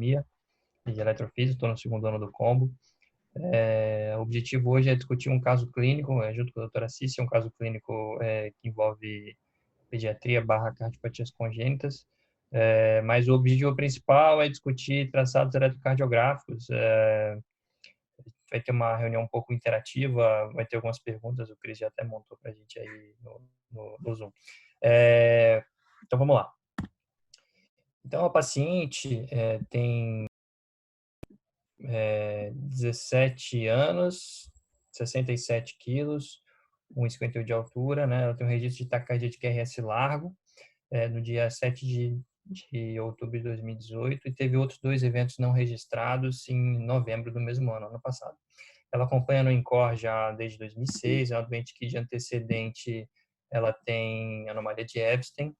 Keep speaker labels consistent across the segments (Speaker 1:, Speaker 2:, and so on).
Speaker 1: economia e de eletrofísica, estou no segundo ano do combo. O objetivo hoje é discutir um caso clínico, junto com a doutora Cícia, um caso clínico que envolve pediatria / cardiopatias congênitas, mas o objetivo principal é discutir traçados eletrocardiográficos. Vai ter uma reunião um pouco interativa, vai ter algumas perguntas, o Cris já até montou para a gente aí no Zoom. Então, vamos lá. Então, a paciente tem 17 anos, 67 quilos, 1,58 de altura, né? Ela tem um registro de taquicardia de QRS largo, no dia 7 de outubro de 2018, e teve outros 2 eventos não registrados em novembro do mesmo ano passado. Ela acompanha no INCOR já desde 2006, é uma doente que de antecedente ela tem anomalia de Epstein,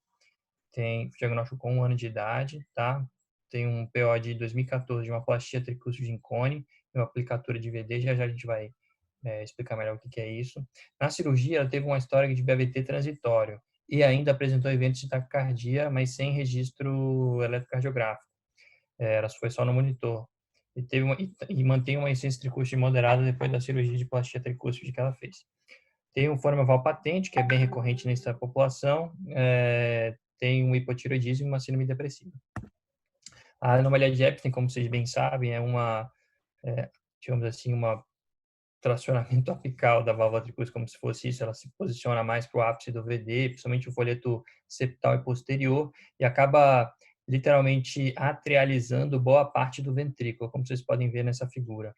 Speaker 1: tem diagnóstico com 1 ano de idade, tá? Tem um PO de 2014 de uma plastia tricúspide em cone, uma aplicatura de VD, já a gente vai explicar melhor o que é isso. Na cirurgia, ela teve uma história de BAVT transitório e ainda apresentou eventos de taquicardia, mas sem registro eletrocardiográfico. Ela foi só no monitor. E mantém uma incidência tricúspide moderada depois da cirurgia de plastia tricúspide que ela fez. Tem um forma patente, que é bem recorrente nessa população, tem um hipotireoidismo e uma síndrome depressiva. A anomalia de Epstein, como vocês bem sabem, é digamos assim, uma tracionamento apical da válvula tricúspide, como se fosse isso, ela se posiciona mais para o ápice do VD, principalmente o folheto septal e posterior, e acaba literalmente atrializando boa parte do ventrículo, como vocês podem ver nessa figura.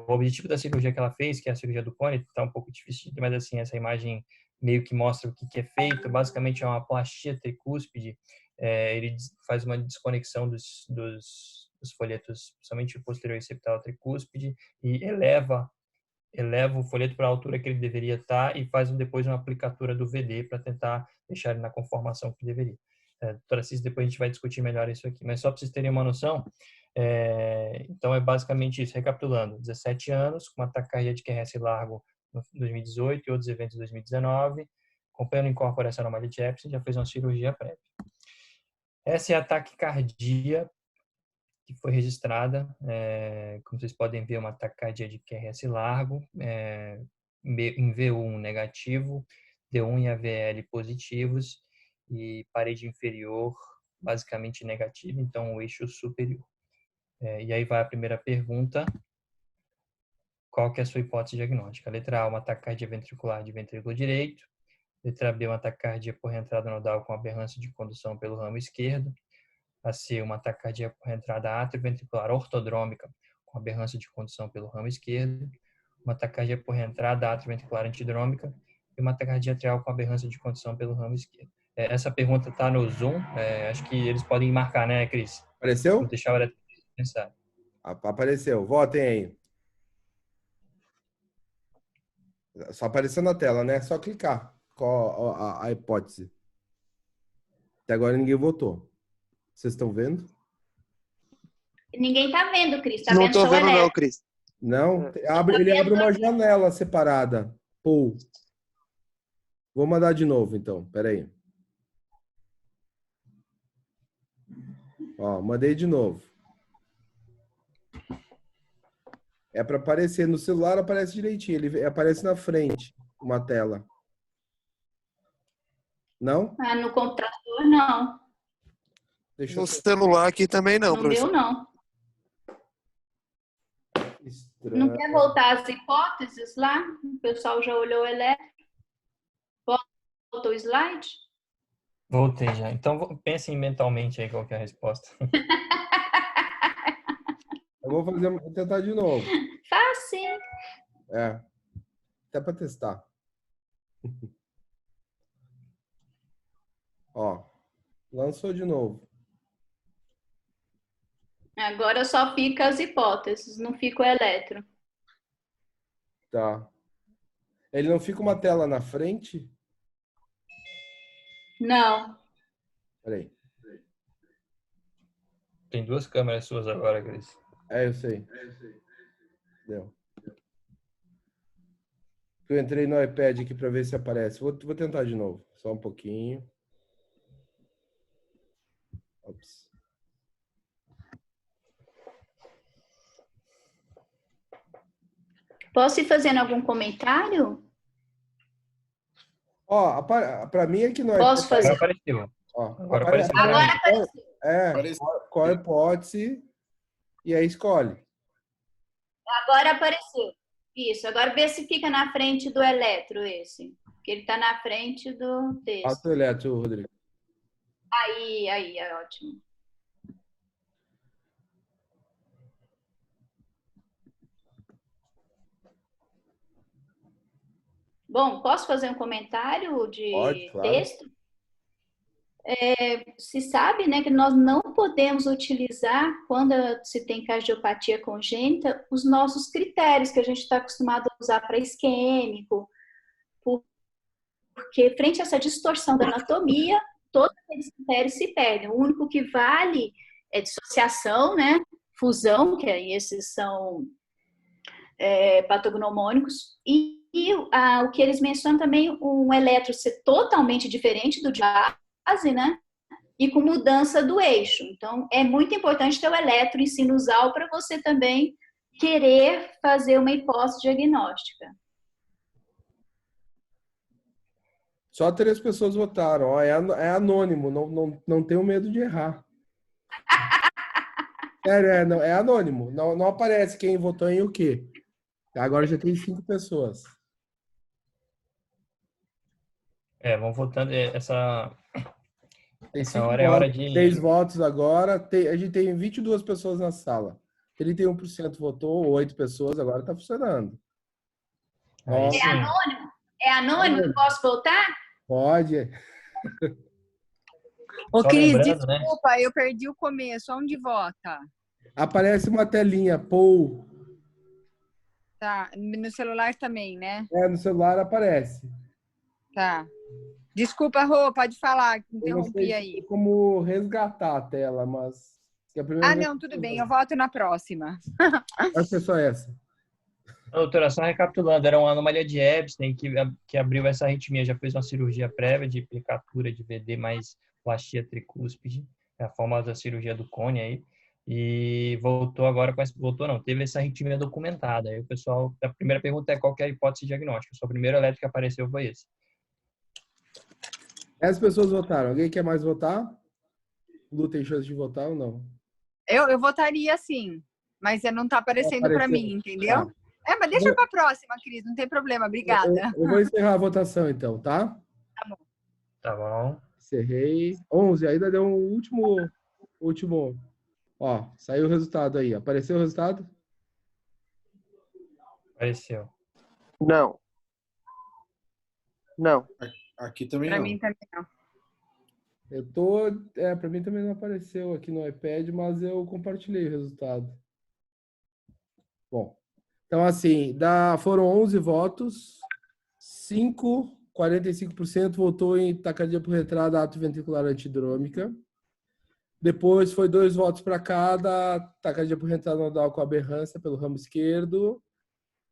Speaker 1: O objetivo da cirurgia que ela fez, que é a cirurgia do cone, está um pouco difícil, mas assim, essa imagem meio que mostra o que é feito, basicamente é uma plastia tricúspide, ele faz uma desconexão dos folhetos, principalmente o posterior e septal tricúspide, e eleva o folheto para a altura que ele deveria estar e faz depois uma aplicatura do VD para tentar deixar ele na conformação que deveria. Doutora Cis, depois a gente vai discutir melhor isso aqui, mas só para vocês terem uma noção, então é basicamente isso, recapitulando, 17 anos, com uma taquicardia de QRS largo em 2018 e outros eventos em 2019, acompanhando incorporação anomalia de Epstein, já fez uma cirurgia prévia. Essa é a taquicardia que foi registrada, como vocês podem ver, uma taquicardia de QRS largo, em V1 negativo, D1 e AVL positivos e parede inferior basicamente negativa, então o eixo superior. E aí vai a primeira pergunta: qual que é a sua hipótese diagnóstica? Letra A, uma taquicardia ventricular de ventrículo direito. Letra B, uma taquicardia por reentrada nodal com aberrância de condução pelo ramo esquerdo. A C, uma taquicardia por reentrada atrioventricular ortodrômica com aberrância de condução pelo ramo esquerdo. Uma taquicardia por reentrada atrioventricular antidrômica e uma taquicardia atrial com aberrância de condução pelo ramo esquerdo. Essa pergunta está no Zoom. Acho que eles podem marcar, né, Cris? Vou
Speaker 2: Apareceu?
Speaker 1: deixar a pensar.
Speaker 2: Apareceu. Votem aí. Só apareceu na tela, né? É só clicar. Qual a hipótese? Até agora ninguém votou. Vocês estão vendo?
Speaker 3: Ninguém tá vendo, Cris. Tá
Speaker 4: Não
Speaker 3: vendo
Speaker 4: tô
Speaker 3: só o
Speaker 4: vendo não,
Speaker 3: elétrico.
Speaker 4: Cris.
Speaker 2: Não? Ele abre uma janela separada. Pô. Vou mandar de novo, então. Espera aí. Ó, mandei de novo. É para aparecer. No celular aparece direitinho. Ele aparece na frente, uma tela. Não?
Speaker 3: No computador, não.
Speaker 2: Deixa
Speaker 4: No
Speaker 2: eu...
Speaker 4: celular aqui também não,
Speaker 3: No meu,
Speaker 4: professor.
Speaker 3: não.
Speaker 2: Estranho.
Speaker 3: Não quer voltar às hipóteses lá? O pessoal já olhou o elétrico. Volta o slide?
Speaker 1: Voltei já. Então, pensem mentalmente aí qual que é a resposta.
Speaker 2: Vou tentar de novo.
Speaker 3: Fácil.
Speaker 2: Até para testar. Ó, lançou de novo.
Speaker 3: Agora só fica as hipóteses, não fica o eletro.
Speaker 2: Tá. Ele não fica uma tela na frente?
Speaker 3: Não.
Speaker 2: Peraí.
Speaker 1: Tem 2 câmeras suas agora, Cris.
Speaker 2: Eu sei. Deu. Eu entrei no iPad aqui para ver se aparece. Vou tentar de novo. Só um pouquinho. Ops.
Speaker 3: Posso ir fazendo algum comentário?
Speaker 2: Ó, para mim aqui no
Speaker 3: Posso
Speaker 2: iPod,
Speaker 1: Agora
Speaker 3: fazer?
Speaker 1: apareceu.
Speaker 2: ó,
Speaker 1: Agora apareceu para
Speaker 3: Agora
Speaker 1: mim.
Speaker 3: apareceu.
Speaker 4: Apareceu.
Speaker 2: Qual a hipótese e aí escolhe.
Speaker 3: Agora apareceu. Isso. Agora vê se fica na frente do eletro esse. Porque ele está na frente do texto.
Speaker 2: Passa o eletro, Rodrigo.
Speaker 3: Aí, é ótimo. Bom, posso fazer um comentário de
Speaker 2: Pode, claro.
Speaker 3: texto? Se sabe, né, que nós não podemos utilizar, quando se tem cardiopatia congênita, os nossos critérios que a gente está acostumado a usar para isquêmico, porque frente a essa distorção da anatomia, todos aqueles critérios se perdem. O único que vale é dissociação, né, fusão, que aí esses são patognomônicos, e o que eles mencionam também, um eletro ser totalmente diferente do de base, né? E com mudança do eixo. Então, é muito importante ter o eletro em sinusal para você também querer fazer uma hipótese diagnóstica.
Speaker 2: Só 3 pessoas votaram. Ó, é anônimo, não tenho medo de errar. Não, é anônimo. Não aparece quem votou em o quê. Agora já tem 5 pessoas.
Speaker 1: Vamos votando. Essa
Speaker 2: Tem 5
Speaker 1: hora é hora de...
Speaker 2: 3 votos agora. A gente tem 22 pessoas na sala. 31% votou, 8 pessoas, agora tá funcionando.
Speaker 1: Aí
Speaker 2: Ó,
Speaker 1: sim.
Speaker 3: É anônimo? Eu posso voltar?
Speaker 2: pode.
Speaker 5: Ô,
Speaker 1: Só
Speaker 5: Cris,
Speaker 1: lembrando, né?
Speaker 5: desculpa, eu perdi o começo. Onde vota?
Speaker 2: Aparece uma telinha, Paul.
Speaker 5: Tá, no celular também, né?
Speaker 2: No celular aparece.
Speaker 5: Tá. Desculpa, Rô, pode falar,
Speaker 2: Eu não
Speaker 5: interrompi
Speaker 2: sei
Speaker 5: aí.
Speaker 2: como resgatar a tela, mas... é a primeira
Speaker 5: Ah,
Speaker 2: vez
Speaker 5: não,
Speaker 2: que
Speaker 5: tudo
Speaker 2: eu
Speaker 5: bem,
Speaker 2: vejo.
Speaker 5: eu voto na próxima.
Speaker 2: Acho que é só essa.
Speaker 1: Doutora, só recapitulando, era uma anomalia de Epstein que abriu essa arritmia, já fez uma cirurgia prévia de aplicatura de VD mais plastia tricúspide, a famosa cirurgia do cone aí, e voltou agora com essa, voltou não, teve essa arritmia documentada. Aí o pessoal, a primeira pergunta é qual que é a hipótese diagnóstica? Só o primeiro eletro que apareceu foi esse.
Speaker 2: As pessoas votaram. Alguém quer mais votar? Lu tem chance de votar ou não?
Speaker 5: Eu votaria sim, mas não tá aparecendo para
Speaker 2: Apareceu.
Speaker 5: mim, entendeu?
Speaker 2: Tá.
Speaker 5: Mas deixa para a próxima, Cris, não tem problema, obrigada.
Speaker 2: Eu vou encerrar a votação então, tá?
Speaker 1: Tá bom.
Speaker 2: Encerrei. 11, ainda deu um último. Ó, saiu o resultado aí. Apareceu o resultado?
Speaker 1: Apareceu.
Speaker 4: Não. Aqui também
Speaker 5: Para
Speaker 4: não.
Speaker 5: mim também não.
Speaker 2: Para mim também não apareceu aqui no iPad, mas eu compartilhei o resultado. Bom, então assim, foram 11 votos, 45% votou em taquicardia por retrada atrioventricular antidrômica. Depois foi 2 votos para cada, taquicardia por retrada nodal com aberrância pelo ramo esquerdo,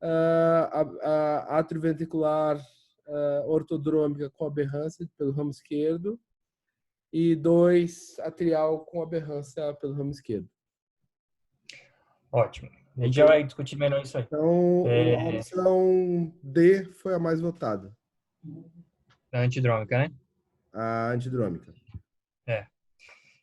Speaker 2: a atrioventricular ortodrômica com aberrância pelo ramo esquerdo e 2 atrial com aberrância pelo ramo esquerdo.
Speaker 1: Ótimo. A gente já vai discutir melhor isso aí.
Speaker 2: Então, a opção D foi a mais votada.
Speaker 1: A antidrômica, né?
Speaker 2: A antidrômica.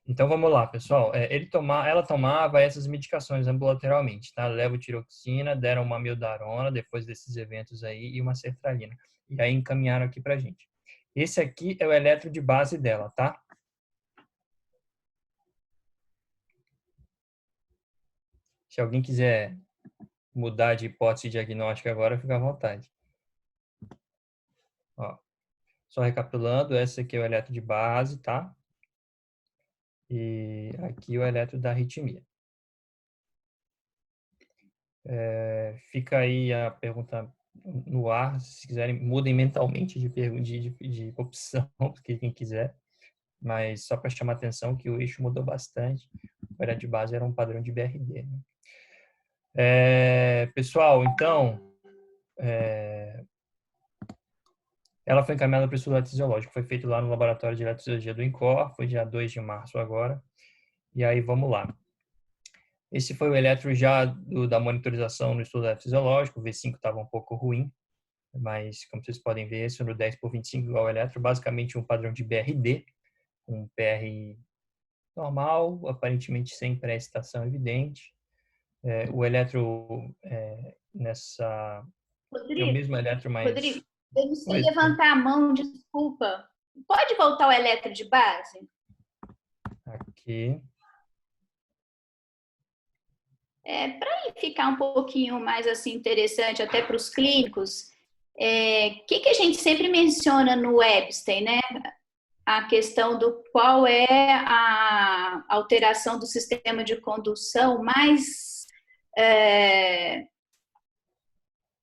Speaker 1: Então vamos lá, pessoal. Ela tomava essas medicações ambulatorialmente, tá? Levotiroxina, deram uma amiodarona depois desses eventos aí e uma sertralina. E aí encaminharam aqui pra gente. Esse aqui é o eletro de base dela, tá? Se alguém quiser mudar de hipótese diagnóstica agora, fica à vontade. Ó, só recapitulando, esse aqui é o eletro de base, tá? E aqui o eletro da arritmia. Fica aí a pergunta no ar, se quiserem, mudem mentalmente de opção, porque quem quiser. Mas só para chamar a atenção que o eixo mudou bastante. O eletro de base era um padrão de BRD, né? Pessoal, então, ela foi encaminhada para o estudo fisiológico. Foi feito lá no laboratório de eletrofisiologia do INCOR, foi dia 2 de março agora. E aí, vamos lá. Esse foi o eletro já da monitorização no estudo fisiológico. O V5 estava um pouco ruim, mas como vocês podem ver, esse no 10/25 igual ao eletro, basicamente um padrão de BRD, um PR normal, aparentemente sem pré-excitação evidente. O eletro nessa... É o
Speaker 3: Rodrigo,
Speaker 1: mesmo eletro, mas...
Speaker 3: Rodrigo, eu não sei levantar a mão, desculpa. Pode voltar o eletro de base?
Speaker 1: Aqui.
Speaker 3: Para ficar um pouquinho mais assim interessante até para os clínicos, que a gente sempre menciona no Epstein, né? A questão do qual é a alteração do sistema de condução mais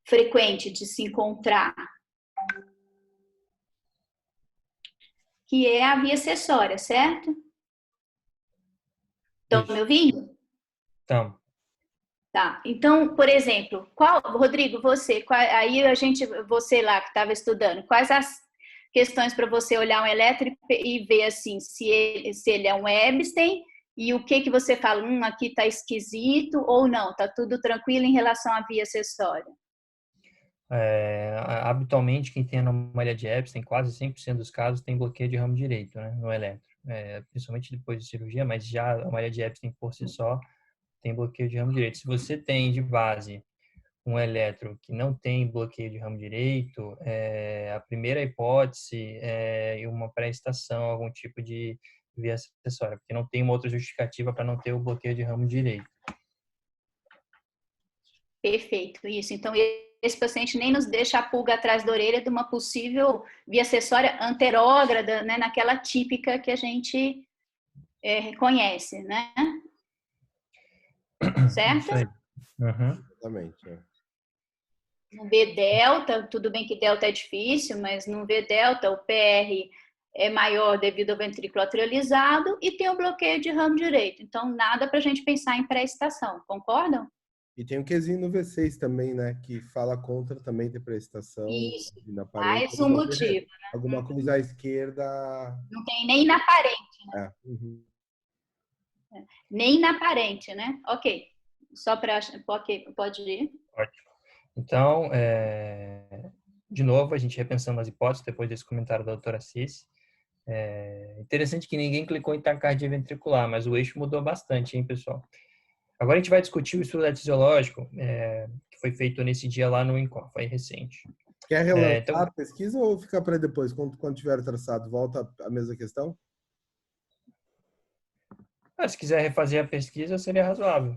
Speaker 3: frequente de se encontrar, que é a via acessória, certo? Estão me ouvindo?
Speaker 1: Então.
Speaker 3: Tá. Então, por exemplo, Rodrigo, você lá que estava estudando, quais as questões para você olhar um eletro e ver assim se ele é um Epstein e o que você fala, aqui está esquisito ou não, está tudo tranquilo em relação à via acessória?
Speaker 1: Habitualmente, quem tem anomalia de Epstein, quase 100% dos casos tem bloqueio de ramo direito, né, no eletro. Principalmente depois de cirurgia, mas já a anomalia de Epstein por si só tem bloqueio de ramo direito. Se você tem de base um eletro que não tem bloqueio de ramo direito, a primeira hipótese é uma pré-estação, algum tipo de via acessória, porque não tem uma outra justificativa para não ter o bloqueio de ramo direito.
Speaker 3: Perfeito, isso. Então, esse paciente nem nos deixa a pulga atrás da orelha de uma possível via acessória anterógrada, né, naquela típica que a gente reconhece, né? Certo?
Speaker 1: Isso aí. Uhum.
Speaker 2: Exatamente.
Speaker 3: No V delta, tudo bem que delta é difícil, mas no V delta o PR é maior devido ao ventrículo atrializado e tem o bloqueio de ramo direito. Então, nada para a gente pensar em pré-estação, concordam?
Speaker 2: E tem o Qzinho no V6 também, né? Que fala contra também ter pré-estação.
Speaker 3: Isso,
Speaker 2: Na parede,
Speaker 3: mais um motivo. Né?
Speaker 2: Alguma coisa à esquerda.
Speaker 3: Não tem nem na parente, né?
Speaker 2: Uhum.
Speaker 3: Nem na parente, né? Ok. Só para... Pode ir.
Speaker 1: Ótimo. Então, de novo, a gente repensando as hipóteses depois desse comentário da doutora Cis. Interessante que ninguém clicou em taquicardia ventricular, mas o eixo mudou bastante, hein, pessoal? Agora a gente vai discutir o estudo fisiológico que foi feito nesse dia lá no INCOR, foi recente.
Speaker 2: Quer relançar a pesquisa ou ficar para depois, quando tiver traçado? Volta a mesma questão?
Speaker 1: Se quiser refazer a pesquisa, seria razoável.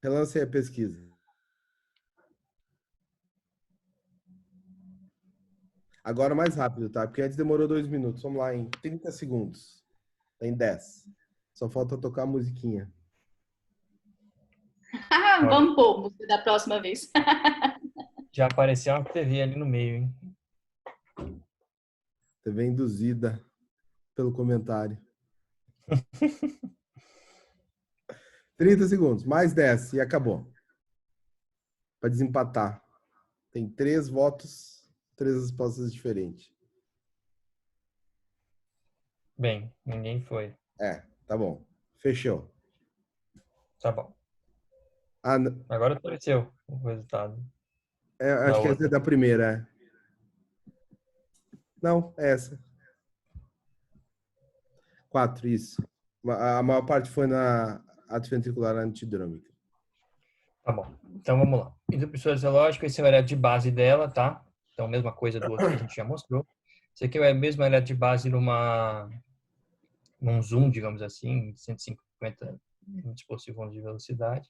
Speaker 2: Relance a pesquisa. Agora mais rápido, tá? Porque antes demorou 2 minutos. Vamos lá, em 30 segundos. Em 10. Só falta tocar a musiquinha.
Speaker 3: Vamos pôr música da próxima vez.
Speaker 1: Já apareceu uma TV ali no meio, hein?
Speaker 2: TV induzida pelo comentário. 30 segundos. Mais 10 e acabou. Para desempatar. Tem 3 votos, 3 respostas diferentes.
Speaker 1: Bem, ninguém foi.
Speaker 2: Tá bom. Fechou.
Speaker 1: Tá bom. Agora apareceu o resultado.
Speaker 2: Acho que essa é da primeira. Não, é essa. 4, isso. A maior parte foi na atrioventricular antidrômica.
Speaker 1: Tá bom. Então vamos lá. Isopsor fisiológico, esse é o eletro de base dela, tá? Então, mesma coisa do outro que a gente já mostrou. Esse aqui é o mesmo eletro de base num zoom, digamos assim, 150 minutos por segundo de velocidade.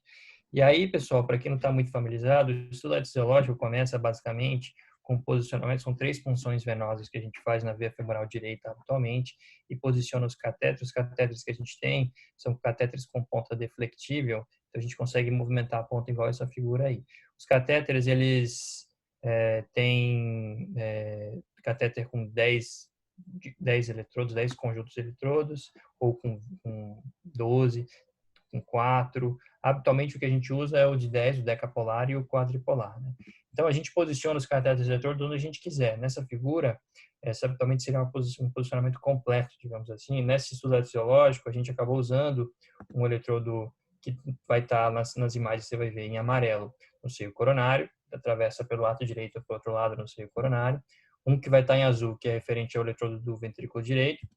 Speaker 1: E aí, pessoal, para quem não está muito familiarizado, o estudo fisiológico começa basicamente com posicionamento, são 3 punções venosas que a gente faz na veia femoral direita habitualmente e posiciona os catéteres. Os catéteres que a gente tem são catéteres com ponta deflectível, então a gente consegue movimentar a ponta igual essa figura aí. Os catéteres, eles têm catéter com 10 eletrodos, 10 conjuntos de eletrodos, ou com 12, com 4. Habitualmente o que a gente usa é o de 10, o decapolar e o quadripolar, né? Então a gente posiciona os catéteres eletrodos onde a gente quiser. Nessa figura, septalmente seria um posicionamento completo, digamos assim. Nesse estudo fisiológico, a gente acabou usando um eletrodo que vai estar nas imagens, você vai ver em amarelo no seio coronário, atravessa pelo lado direito para o outro lado no seio coronário. Um que vai estar em azul, que é referente ao eletrodo do ventrículo direito,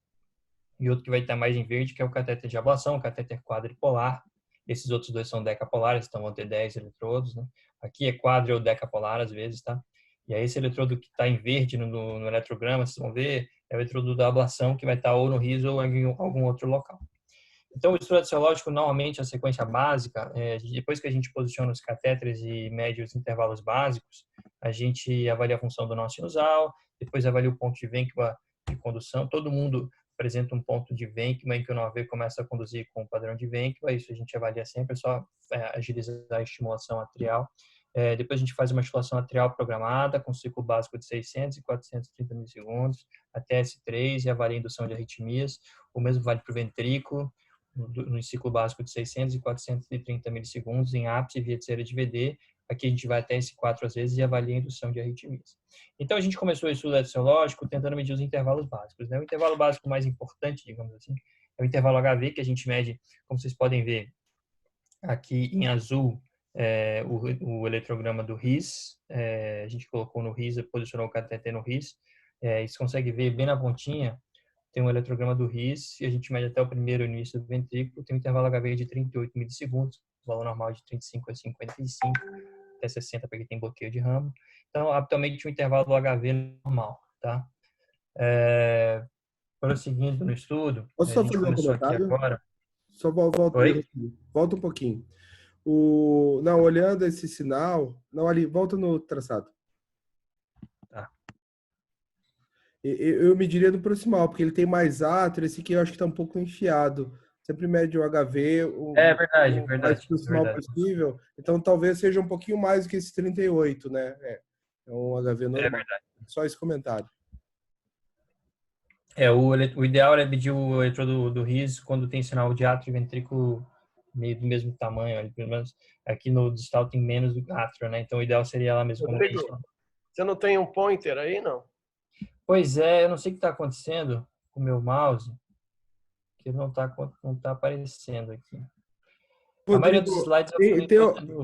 Speaker 1: e outro que vai estar mais em verde, que é o catéter de ablação, o catéter quadripolar. Esses outros dois são decapolares, então vão ter 10 eletrodos, né? Aqui é quadri ou decapolar às vezes, tá? E aí esse eletrodo que está em verde no eletrograma, vocês vão ver, é o eletrodo da ablação, que vai estar ou no riso ou em algum outro local. Então, o estudo radiológico, normalmente, a sequência básica, depois que a gente posiciona os catéteres e mede os intervalos básicos, a gente avalia a função do nó sinusal, depois avalia o ponto de Ventuma de condução. Todo mundo apresenta um ponto de Ventuma em que o nó V começa a conduzir com o padrão de Ventuma. Isso a gente avalia sempre, é só agilizar a estimulação atrial. Depois a gente faz uma estimulação atrial programada com ciclo básico de 600 e 430 milissegundos até S3 e avalia a indução de arritmias. O mesmo vale para o ventrículo, no ciclo básico de 600 e 430 milissegundos em ápice via terceira de VD. Aqui a gente vai até S4 às vezes e avalia a indução de arritmias. Então a gente começou o estudo etiológico tentando medir os intervalos básicos, né? O intervalo básico mais importante, digamos assim, é o intervalo HV, que a gente mede, como vocês podem ver aqui em azul, o eletrograma do RIS. A gente colocou no RIS, posicionou o cateter no RIS. Você consegue ver bem na pontinha, tem um eletrograma do RIS, e a gente mede até o primeiro início do ventrículo, tem um intervalo HV de 38 milissegundos, o valor normal de 35 a 55, até 60 porque tem bloqueio de ramo. Então, habitualmente, um intervalo do HV normal, tá? Prosseguindo no estudo,
Speaker 2: Posso
Speaker 1: a
Speaker 2: só
Speaker 1: gente
Speaker 2: fazer um
Speaker 1: começou aqui
Speaker 2: comentário?
Speaker 1: agora.
Speaker 2: Só volta,
Speaker 1: Oi?
Speaker 2: volta um pouquinho. Não, olhando esse sinal... Não, ali, volta no traçado.
Speaker 1: Tá.
Speaker 2: Eu mediria no proximal, porque ele tem mais átrio, esse aqui eu acho que está um pouco enfiado. Sempre mede o HV
Speaker 1: Verdade,
Speaker 2: o mais proximal
Speaker 1: verdade.
Speaker 2: possível. Então, talvez seja um pouquinho mais do que esse 38, né? É um HV normal.
Speaker 1: Verdade.
Speaker 2: Só esse comentário.
Speaker 1: O ideal é medir o eletrodo do RIS quando tem sinal de átrio e ventrículo meio do mesmo tamanho. Pelo menos aqui no distal tem menos do átrio, né? Então o ideal seria lá mesmo.
Speaker 6: Rodrigo, você não tem um pointer aí, não?
Speaker 1: Pois é, eu não sei o que está acontecendo com o meu mouse, que não tá aparecendo aqui. A maioria dos slides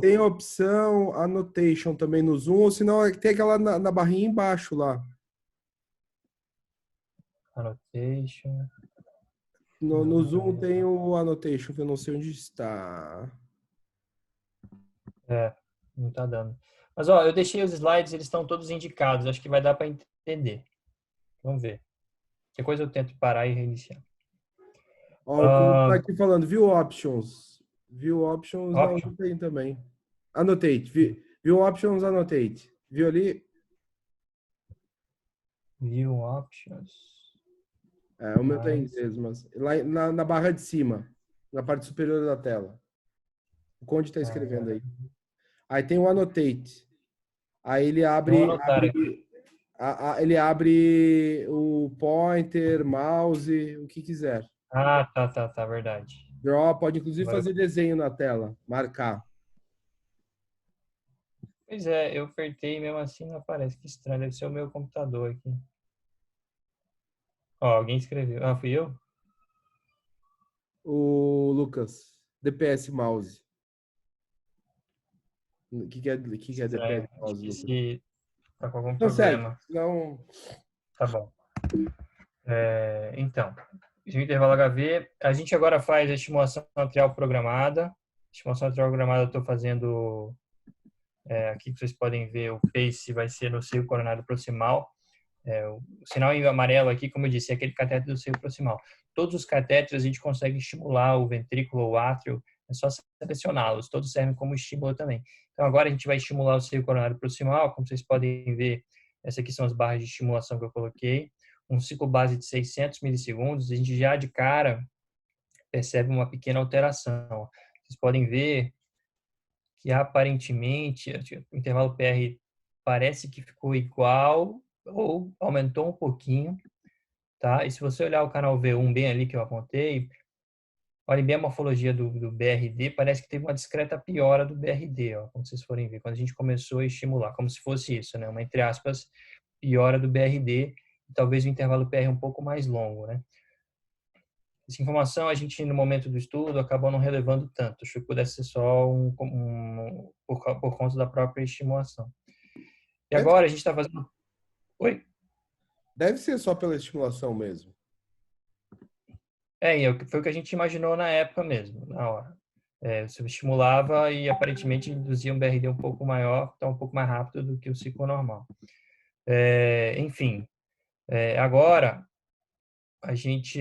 Speaker 2: tem a opção annotation também no Zoom, ou senão tem aquela na barrinha embaixo lá.
Speaker 1: Annotation.
Speaker 2: No Zoom tem o annotation, que eu não sei onde está.
Speaker 1: Não tá dando. Mas, ó, eu deixei os slides, eles estão todos indicados. Acho que vai dar para entender. Vamos ver. Qualquer coisa eu tento parar e reiniciar.
Speaker 2: Ó, tá aqui falando, view options. View options não tem também. Annotate. View options, annotate. Viu ali?
Speaker 1: View options.
Speaker 2: O meu tá em inglês, mas lá na barra de cima, na parte superior da tela. O Conde tá escrevendo aí. Aí tem o annotate. Aí ele ele abre o pointer, mouse, o que quiser.
Speaker 1: Tá, verdade.
Speaker 2: Draw, pode inclusive fazer desenho na tela, marcar.
Speaker 1: Pois é, eu apertei e mesmo assim não aparece. Que estranho, deve ser o meu computador aqui. Ó, alguém escreveu. Ah, fui eu?
Speaker 2: O Lucas, DPS mouse. O que é DPS mouse, Lucas?
Speaker 1: Tá com algum
Speaker 2: não,
Speaker 1: problema.
Speaker 2: Sério, não...
Speaker 1: Tá bom. Então, o intervalo HV, a gente agora faz a estimulação atrial programada. Estimulação atrial programada eu estou fazendo, aqui que vocês podem ver, o pace vai ser no seio coronário proximal. O sinal em amarelo aqui, como eu disse, é aquele catéter do seio proximal. Todos os catéteres a gente consegue estimular o ventrículo ou o átrio, é só selecioná-los, todos servem como estímulo também. Então agora a gente vai estimular o seio coronário proximal, como vocês podem ver, essas aqui são as barras de estimulação que eu coloquei, um ciclo base de 600 milissegundos, a gente já de cara percebe uma pequena alteração. Vocês podem ver que aparentemente o intervalo PR parece que ficou igual ou aumentou um pouquinho, tá? E se você olhar o canal V1 bem ali que eu apontei, olhem bem a morfologia do BRD, parece que teve uma discreta piora do BRD, ó, como vocês forem ver, quando a gente começou a estimular, como se fosse isso, né? Uma, entre aspas, piora do BRD. talvez o intervalo PR um pouco mais longo, né? Essa informação a gente, no momento do estudo, acabou não relevando tanto. Acho que pudesse ser só por conta da própria estimulação. E agora a gente está fazendo... Oi?
Speaker 2: Deve ser só pela estimulação mesmo.
Speaker 1: Foi o que a gente imaginou na época mesmo, na hora. Você estimulava e aparentemente induzia um BRD um pouco maior, então um pouco mais rápido do que o ciclo normal. Enfim, agora a gente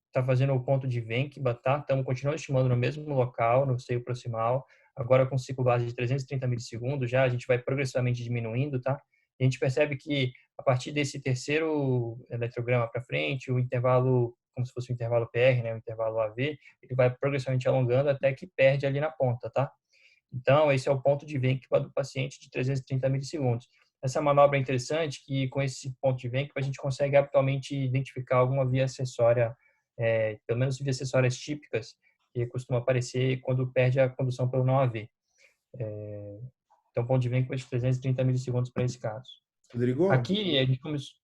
Speaker 1: está fazendo o ponto de Venkiba, tá? Estamos continuando estimulando no mesmo local, no seio proximal, agora com ciclo base de 330 milissegundos já, a gente vai progressivamente diminuindo, tá? E a gente percebe que a partir desse terceiro eletrograma para frente, o intervalo, como se fosse o intervalo PR, né, o intervalo AV, ele vai progressivamente alongando até que perde ali na ponta, tá? Então, esse é o ponto de Venkiba do paciente de 330 milissegundos. Essa manobra é interessante que, com esse ponto de Venkiba, a gente consegue habitualmente identificar alguma via acessória, pelo menos vias acessórias típicas, que costuma aparecer quando perde a condução pelo não AV. Então, ponto de Venkiba de 330 milissegundos para esse caso.
Speaker 2: Rodrigo?
Speaker 1: Aqui, a gente começou...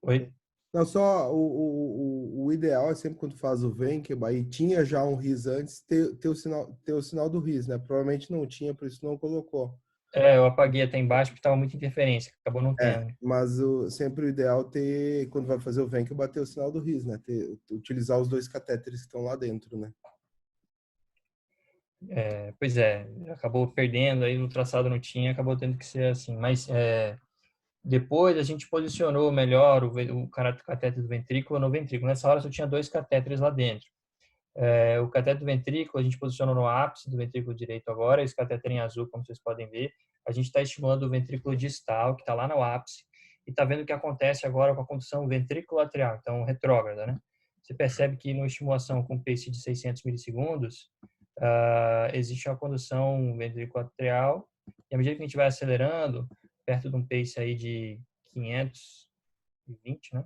Speaker 1: Oi?
Speaker 2: Não, só o ideal é sempre quando faz o Venkiba e tinha já um RIS antes, ter o sinal do RIS, né? Provavelmente não tinha, por isso não colocou.
Speaker 1: Eu apaguei até embaixo porque estava muita interferência, acabou não tendo.
Speaker 2: Mas sempre o ideal ter, quando vai fazer o Venkiba, bater o sinal do RIS, né? Utilizar os dois catéteres que estão lá dentro, né?
Speaker 1: Pois acabou perdendo, aí no traçado não tinha, acabou tendo que ser assim. Mas depois a gente posicionou melhor o catéter do ventrículo no ventrículo. Nessa hora só tinha 2 catéteres lá dentro. O catéter do ventrículo a gente posicionou no ápice do ventrículo direito agora, esse catéter em azul, como vocês podem ver. A gente está estimulando o ventrículo distal, que está lá no ápice, e está vendo o que acontece agora com a condução ventrículo-atrial, então retrógrada, né? Você percebe que numa estimulação com pace de 600 milissegundos, existe uma condução ventrículo-atrial, e à medida que a gente vai acelerando, perto de um pace aí de 520, né?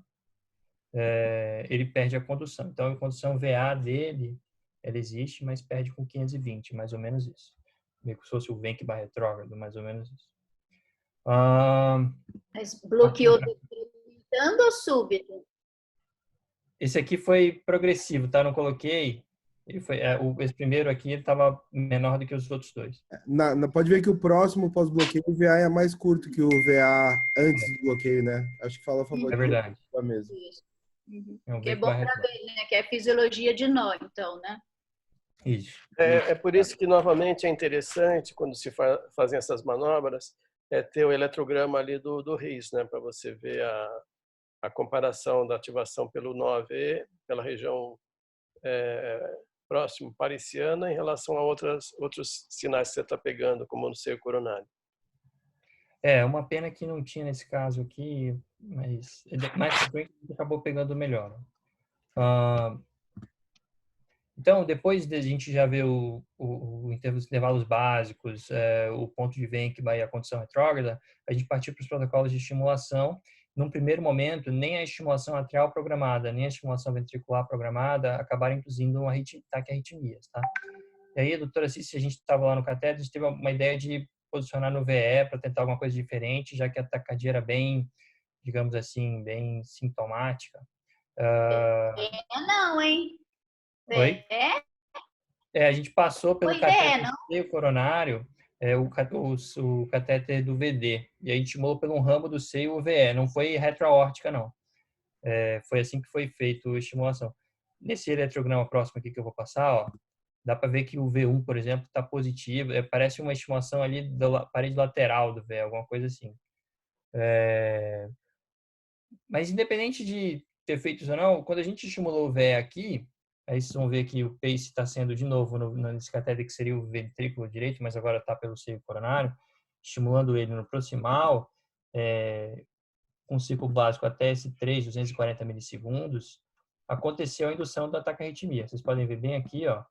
Speaker 1: Ele perde a condução. Então, a condução VA dele, ela existe, mas perde com 520, mais ou menos isso. Meio que se fosse o Venkiba retrógrado, mais ou menos isso.
Speaker 3: Mas bloqueou dando ou súbito?
Speaker 1: Esse aqui foi progressivo, tá? Não coloquei. Ele foi, esse primeiro aqui estava menor do que os outros dois.
Speaker 2: Pode ver que o próximo pós-bloqueio, o VA é mais curto que o VA antes do bloqueio, né? Acho que fala a favor
Speaker 1: É verdade.
Speaker 2: mesmo.
Speaker 3: Isso. Uhum.
Speaker 1: Que
Speaker 3: é bom para ver, né? Que é fisiologia de nó, então, né?
Speaker 1: Isso.
Speaker 6: É por isso que, novamente, é interessante, quando se fazem essas manobras, ter o eletrograma ali do RIS, né? Para você ver a comparação da ativação pelo nó AV, pela região próximo pariciana, em relação a outros sinais que você está pegando, como no seio coronário.
Speaker 1: Uma pena que não tinha nesse caso aqui, mas mais pra frente acabou pegando melhor. Então, depois de a gente já ver os intervalos básicos, o ponto de Venkiba e a condição retrógrada, a gente partiu para os protocolos de estimulação. Num primeiro momento, nem a estimulação atrial programada, nem a estimulação ventricular programada acabaram induzindo um taquiarritmias, tá? E aí, doutora Cícera, a gente estava lá no cateter, a gente teve uma ideia de posicionar no VE para tentar alguma coisa diferente, já que a taquicardia era bem, digamos assim, bem sintomática.
Speaker 3: Não, hein?
Speaker 1: Oi? A gente passou pelo catéter do seio coronário, o catéter do VD, e a gente estimulou pelo ramo do seio o VE, não foi retroaórtica, não. Foi assim que foi feito a estimulação. Nesse eletrograma próximo aqui que eu vou passar, ó, dá para ver que o V1, por exemplo, está positivo, parece uma estimulação ali da parede lateral do VE, alguma coisa assim. Mas independente de ter feito isso ou não, quando a gente estimulou o VE aqui, aí vocês vão ver que o pace está sendo de novo nesse catéter que seria o ventrículo direito, mas agora está pelo seio coronário, estimulando ele no proximal, com ciclo básico até esse 240 milissegundos, aconteceu a indução da taquiarritmia. Vocês podem ver bem aqui, ó,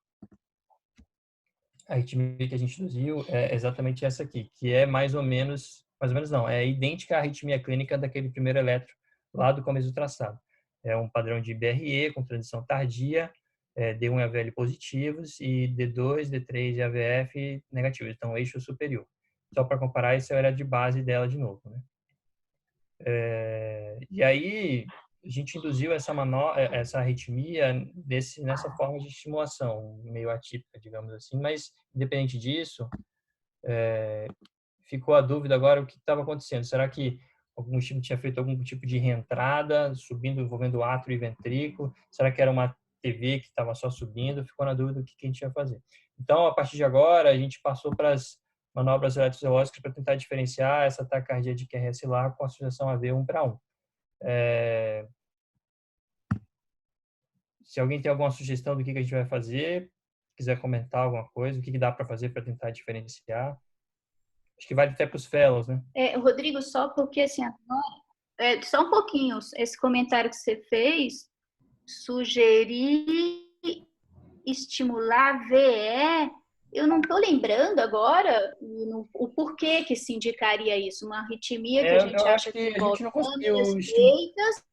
Speaker 1: a arritmia que a gente induziu é exatamente essa aqui, que é mais ou menos não, é idêntica à arritmia clínica daquele primeiro eletro lá do começo do traçado. É um padrão de BRE com transição tardia, D1 e AVL positivos e D2, D3 e AVF negativos. Então, eixo superior. Só para comparar, esse é o era de base dela de novo, né? E aí a gente induziu essa arritmia nessa forma de estimulação, meio atípica, digamos assim, mas independente disso, ficou a dúvida agora o que estava acontecendo. Será que algum tipo tinha feito algum tipo de reentrada, subindo, envolvendo átrio e ventrículo? Será que era uma TV que estava só subindo? Ficou na dúvida do que a gente ia fazer. Então, a partir de agora, a gente passou para as manobras eletrozoológicas para tentar diferenciar essa taquicardia de QRS lá com a sujeição AV 1:1. Se alguém tem alguma sugestão do que a gente vai fazer, quiser comentar alguma coisa, o que dá para fazer para tentar diferenciar. Acho que vale até para os fellows, né?
Speaker 3: Rodrigo, só porque assim, só um pouquinho, esse comentário que você fez, sugerir estimular VE, eu não estou lembrando agora o porquê que se indicaria isso, uma arritmia que a gente acha que
Speaker 1: a gente não conseguiu
Speaker 3: direitas,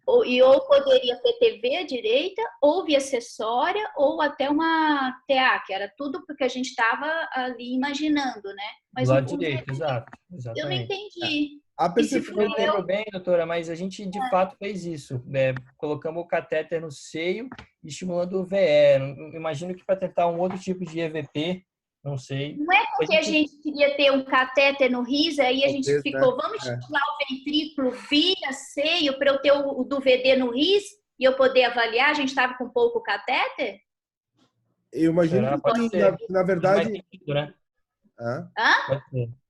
Speaker 3: ou poderia ter TV à direita, ou via acessória, ou até uma TA, que era tudo porque a gente estava ali imaginando, né?
Speaker 1: Mas do lado direito, exato. Exatamente.
Speaker 3: Eu não entendi.
Speaker 1: Eu não lembro bem, doutora, mas a gente de fato fez isso. Colocamos o catéter no seio, estimulando o VE. Imagino que para tentar um outro tipo de EVP, não sei.
Speaker 3: Não é porque a gente queria ter um catéter no RIS, aí a gente ficou, vamos estimular o ventrículo via seio para eu ter o do VD no RIS e eu poder avaliar? A gente estava com pouco catéter?
Speaker 2: Eu imagino que na verdade...
Speaker 1: Sentido, né?
Speaker 3: Hã?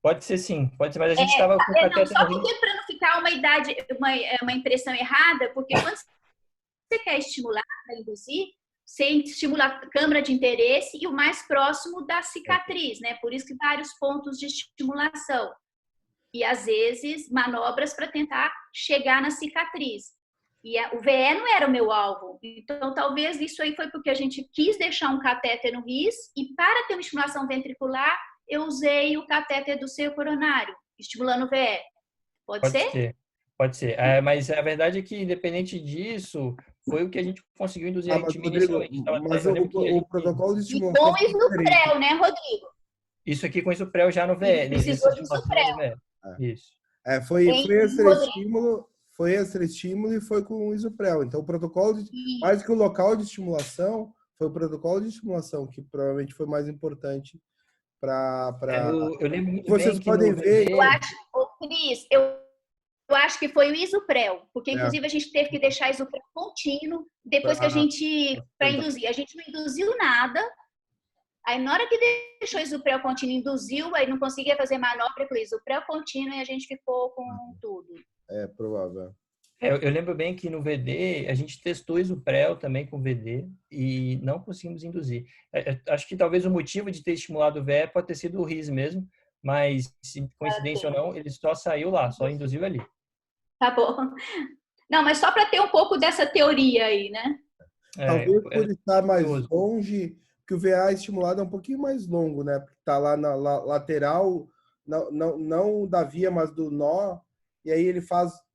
Speaker 1: Pode ser sim, pode ser, mas a gente estava com catéter
Speaker 3: só porque para não ficar uma impressão errada, porque quando você quer estimular, para induzir, você estimula a câmara de interesse e o mais próximo da cicatriz, né? Por isso que vários pontos de estimulação. E, às vezes, manobras para tentar chegar na cicatriz. E o VE não era o meu alvo. Então, talvez isso aí foi porque a gente quis deixar um catéter no RIS e, para ter uma estimulação ventricular, eu usei o catéter do seio coronário, estimulando o VE. Pode ser?
Speaker 1: Pode ser. Mas a verdade é que, independente disso, foi o que a gente conseguiu induzir a arritmia inicialmente.
Speaker 2: Mas o protocolo de estimulação...
Speaker 3: E com isoprel, né, Rodrigo?
Speaker 1: Isso aqui com isoprel já no VE.
Speaker 3: Precisou de isoprel.
Speaker 1: Isso.
Speaker 2: Foi extra estímulo e foi com o isoprel. Então, o protocolo, mais que o local de estimulação, foi o protocolo de estimulação que provavelmente foi mais importante para...
Speaker 1: Eu lembro muito
Speaker 2: Vocês
Speaker 1: bem que
Speaker 2: podem ver...
Speaker 3: Cris, eu acho que foi o isoprel, porque inclusive a gente teve que deixar isoprel contínuo depois que a gente, para induzir. A gente não induziu nada, aí na hora que deixou isoprel contínuo, induziu, aí não conseguia fazer manobra com isoprel contínuo e a gente ficou com tudo.
Speaker 2: É provável.
Speaker 1: Eu lembro bem que no VD, a gente testou isoprel também com VD e não conseguimos induzir. Acho que talvez o motivo de ter estimulado o VE pode ter sido o RIS mesmo, mas, coincidência ou não, ele só saiu lá, só induziu ali.
Speaker 3: Tá bom. Não, mas só para ter um pouco dessa teoria aí, né?
Speaker 2: Talvez por estar mais longe, que o VA estimulado é um pouquinho mais longo, né? Porque tá lá na lateral, não da via, mas do nó, e aí ele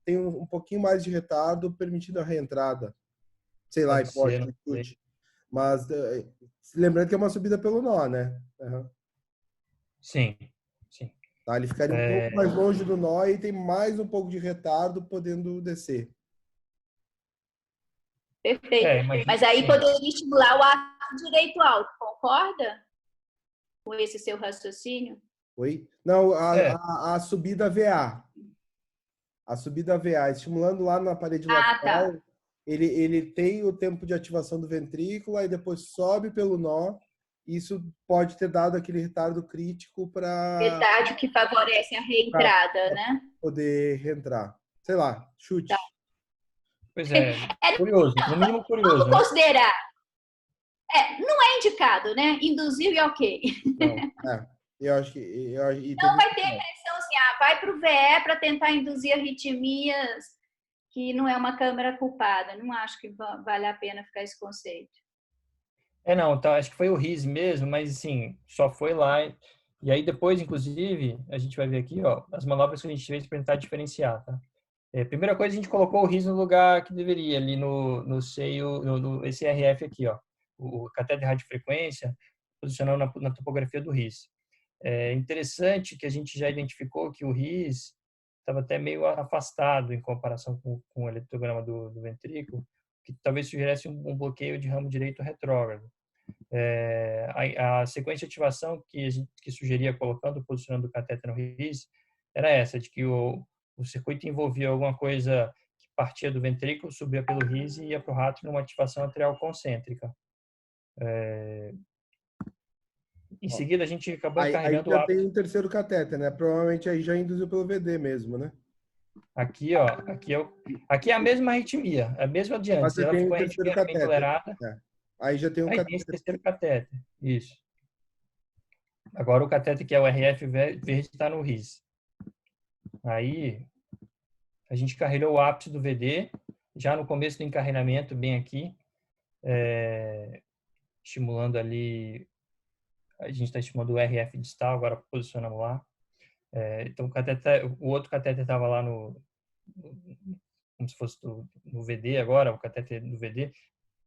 Speaker 2: tem um pouquinho mais de retardo, permitindo a reentrada. Sei lá, chute. Mas lembrando que é uma subida pelo nó, né?
Speaker 1: Sim.
Speaker 2: Tá, ele ficaria um pouco mais longe do nó e tem mais um pouco de retardo podendo descer.
Speaker 3: Perfeito. Mas aí poderia estimular o arco direito alto, concorda? Com esse seu raciocínio?
Speaker 2: Oi? Não, a subida VA. A subida VA, estimulando lá na parede lateral, tá. Ele tem o tempo de ativação do ventrículo, aí depois sobe pelo nó. Isso pode ter dado aquele retardo crítico para...
Speaker 3: Verdade, que favorece a reentrada, né?
Speaker 2: Poder reentrar. Sei lá, chute. Tá.
Speaker 1: Pois é, curioso, no mínimo curioso.
Speaker 3: Vamos considerar. Não é indicado, né? Induziu e ok.
Speaker 2: Não, eu acho que...
Speaker 3: não vai ter pressão assim, vai para o VE para tentar induzir arritmias que não é uma câmera culpada. Não acho que vale a pena ficar esse conceito.
Speaker 1: Acho que foi o RIS mesmo, mas assim, só foi lá. E aí depois, inclusive, a gente vai ver aqui, as manobras que a gente fez para tentar diferenciar, tá? Primeira coisa, a gente colocou o RIS no lugar que deveria, ali no seio, esse RF aqui, o catéter de radiofrequência, posicionando na topografia do RIS. É interessante que a gente já identificou que o RIS estava até meio afastado em comparação com o eletrograma do ventrículo, que talvez sugerisse um bloqueio de ramo direito retrógrado. A sequência de ativação que sugeria colocando, posicionando o catéter no RIS, era essa, de que o circuito envolvia alguma coisa que partia do ventrículo, subia pelo RIS e ia para o rato numa ativação atrial concêntrica. Em seguida, a gente acabou
Speaker 2: Aí
Speaker 1: encarregando o
Speaker 2: já
Speaker 1: ápice.
Speaker 2: tem um terceiro catéter, né? Provavelmente aí já induziu pelo VD mesmo, né?
Speaker 1: Aqui, ó, aqui é a mesma arritmia, a mesma de
Speaker 2: Mas
Speaker 1: antes.
Speaker 2: você
Speaker 1: Ela
Speaker 2: tem um
Speaker 1: ficou em
Speaker 2: terceiro
Speaker 1: arritmia bem
Speaker 2: catéter.
Speaker 1: tolerada.
Speaker 2: Aí já tem um
Speaker 1: Aí tem esse
Speaker 2: catéter.
Speaker 1: terceiro catéter. Isso. Agora o catéter que é o RF verde está no RIS. Aí a gente encarrilhou o ápice do VD, já no começo do encarrilhamento, bem aqui, estimulando ali, a gente está estimulando o RF distal, agora posicionamos lá. Então o outro catéter estava lá como se fosse no VD agora, o catéter do VD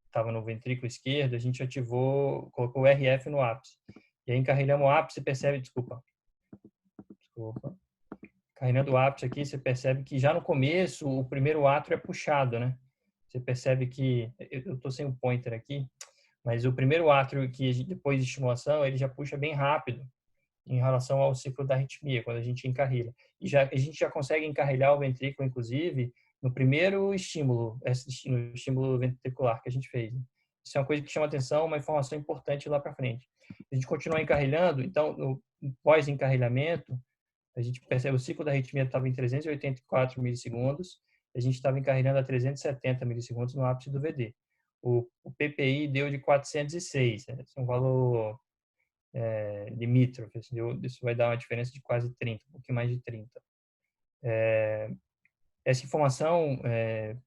Speaker 1: estava no ventrículo esquerdo, a gente ativou, colocou o RF no ápice. E aí encarrilhamos o ápice, você percebe, desculpa. Carregando o ápice aqui, você percebe que já no começo o primeiro átrio é puxado, né? Você percebe que, eu estou sem o pointer aqui, mas o primeiro átrio que depois de estimulação, ele já puxa bem rápido em relação ao ciclo da arritmia, quando a gente encarrilha. E a gente já consegue encarrilhar o ventrículo, inclusive, no primeiro estímulo, no estímulo ventricular que a gente fez. Isso é uma coisa que chama atenção, uma informação importante lá para frente. A gente continua encarrilhando, então, no pós-encarrilhamento, a gente percebe o ciclo da arritmia estava em 384 milissegundos, a gente estava encarrilhando a 370 milissegundos no ápice do VD. O PPI deu de 406, né? Esse é um valor limítrofe, assim, isso vai dar uma diferença de quase 30, um pouquinho mais de 30. Essa informação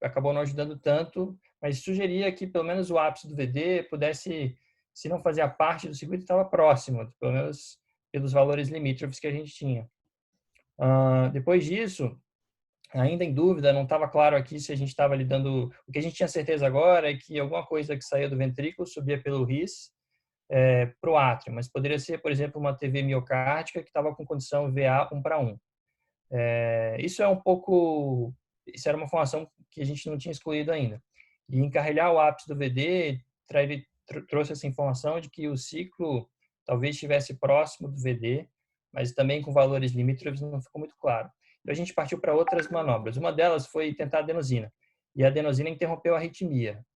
Speaker 1: acabou não ajudando tanto, mas sugeria que pelo menos o ápice do VD pudesse, se não fazia parte do circuito, estava próximo, pelo menos pelos valores limítrofes que a gente tinha. Depois disso, ainda em dúvida, não estava claro aqui se a gente estava lidando... O que a gente tinha certeza agora é que alguma coisa que saía do ventrículo subia pelo RIS para o átrio, mas poderia ser, por exemplo, uma TV miocárdica que estava com condição VA 1:1. Isso é um pouco... Isso era uma informação que a gente não tinha excluído ainda. E encarrilhar o ápice do VD trouxe essa informação de que o ciclo talvez estivesse próximo do VD, mas também com valores limítrofes não ficou muito claro. Então a gente partiu para outras manobras. Uma delas foi tentar a adenosina. E a adenosina interrompeu a arritmia,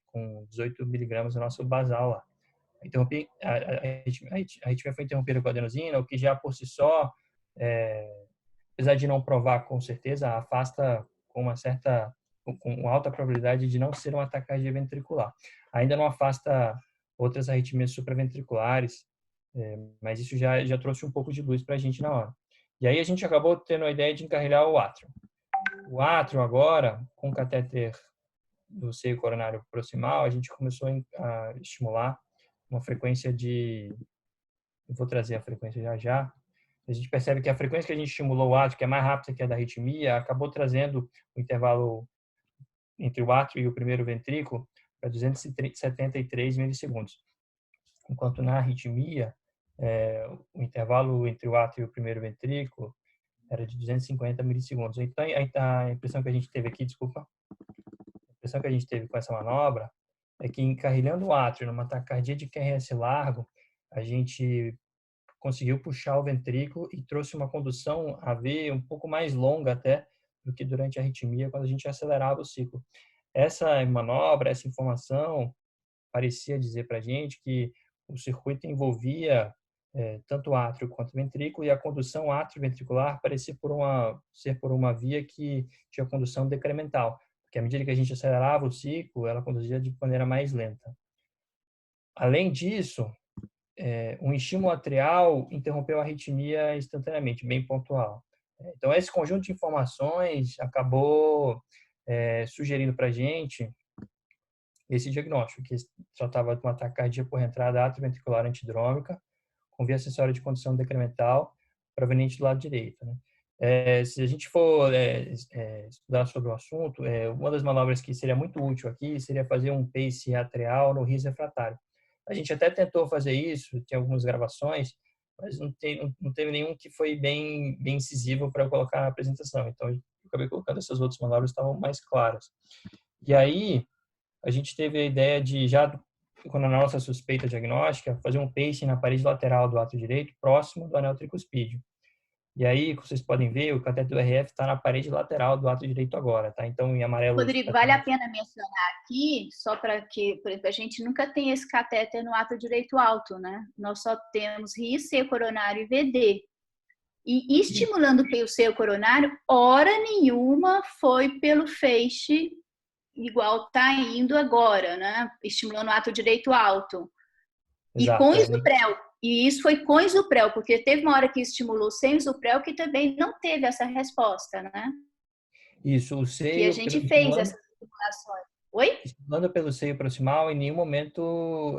Speaker 1: com 18 miligramas no nosso basal lá. A arritmia foi interrompida com a adenosina, o que já por si só, apesar de não provar com certeza, afasta com alta probabilidade de não ser uma taquicardia ventricular. Ainda não afasta outras arritmias supraventriculares, mas isso já trouxe um pouco de luz para a gente na hora. E aí a gente acabou tendo a ideia de encarrilhar o átrio. O átrio agora, com o catéter do seio coronário proximal, a gente começou a estimular uma frequência de... Eu vou trazer a frequência já. A gente percebe que a frequência que a gente estimulou o átrio, que é mais rápida que a da arritmia, acabou trazendo o intervalo entre o átrio e o primeiro ventrículo para 273 milissegundos. Enquanto na arritmia, o intervalo entre o átrio e o primeiro ventrículo era de 250 milissegundos. Então, a impressão que a gente teve aqui, a impressão que a gente teve com essa manobra é que encarrilhando o átrio numa taquicardia de QRS largo, a gente conseguiu puxar o ventrículo e trouxe uma condução AV um pouco mais longa até do que durante a arritmia, quando a gente acelerava o ciclo. Essa manobra, essa informação, parecia dizer para a gente que o circuito envolvia tanto o átrio quanto o ventrículo, e a condução átrio-ventricular parecia ser por uma via que tinha condução decremental, porque à medida que a gente acelerava o ciclo, ela conduzia de maneira mais lenta. Além disso, um estímulo atrial interrompeu a arritmia instantaneamente, bem pontual. Então, esse conjunto de informações acabou sugerindo para a gente esse diagnóstico, que tratava de uma taquicardia por entrada atrioventricular antidrômica, com via acessória de condução decremental, proveniente do lado direito, né? Se a gente for estudar sobre o assunto, uma das manobras que seria muito útil aqui seria fazer um pace atrial no RIS refratário. A gente até tentou fazer isso, tem algumas gravações, mas não teve nenhum que foi bem incisivo para eu colocar na apresentação. Então, eu acabei colocando essas outras manobras que estavam mais claras. E aí, a gente teve a ideia de, já quando a nossa suspeita diagnóstica, fazer um pacing na parede lateral do ato direito, próximo do anel tricuspídeo. E aí, como vocês podem ver, o cateter do RF está na parede lateral do ato direito agora, tá? Então, em amarelo...
Speaker 3: Rodrigo, vale a pena mencionar aqui, só para que, por exemplo, a gente nunca tem esse catéter no ato direito alto, né? Nós só temos rio, seio coronário e VD. E estimulando o seio coronário, hora nenhuma foi pelo feixe igual está indo agora, né? Estimulando o ato direito alto.
Speaker 1: Exato,
Speaker 3: e com isoprel. E isso foi com isoprel, porque teve uma hora que estimulou sem isoprel que também não teve essa resposta, né?
Speaker 1: Isso, o seio...
Speaker 3: Que a gente fez essas estimulações. Oi?
Speaker 1: Estimulando pelo seio proximal, em nenhum momento...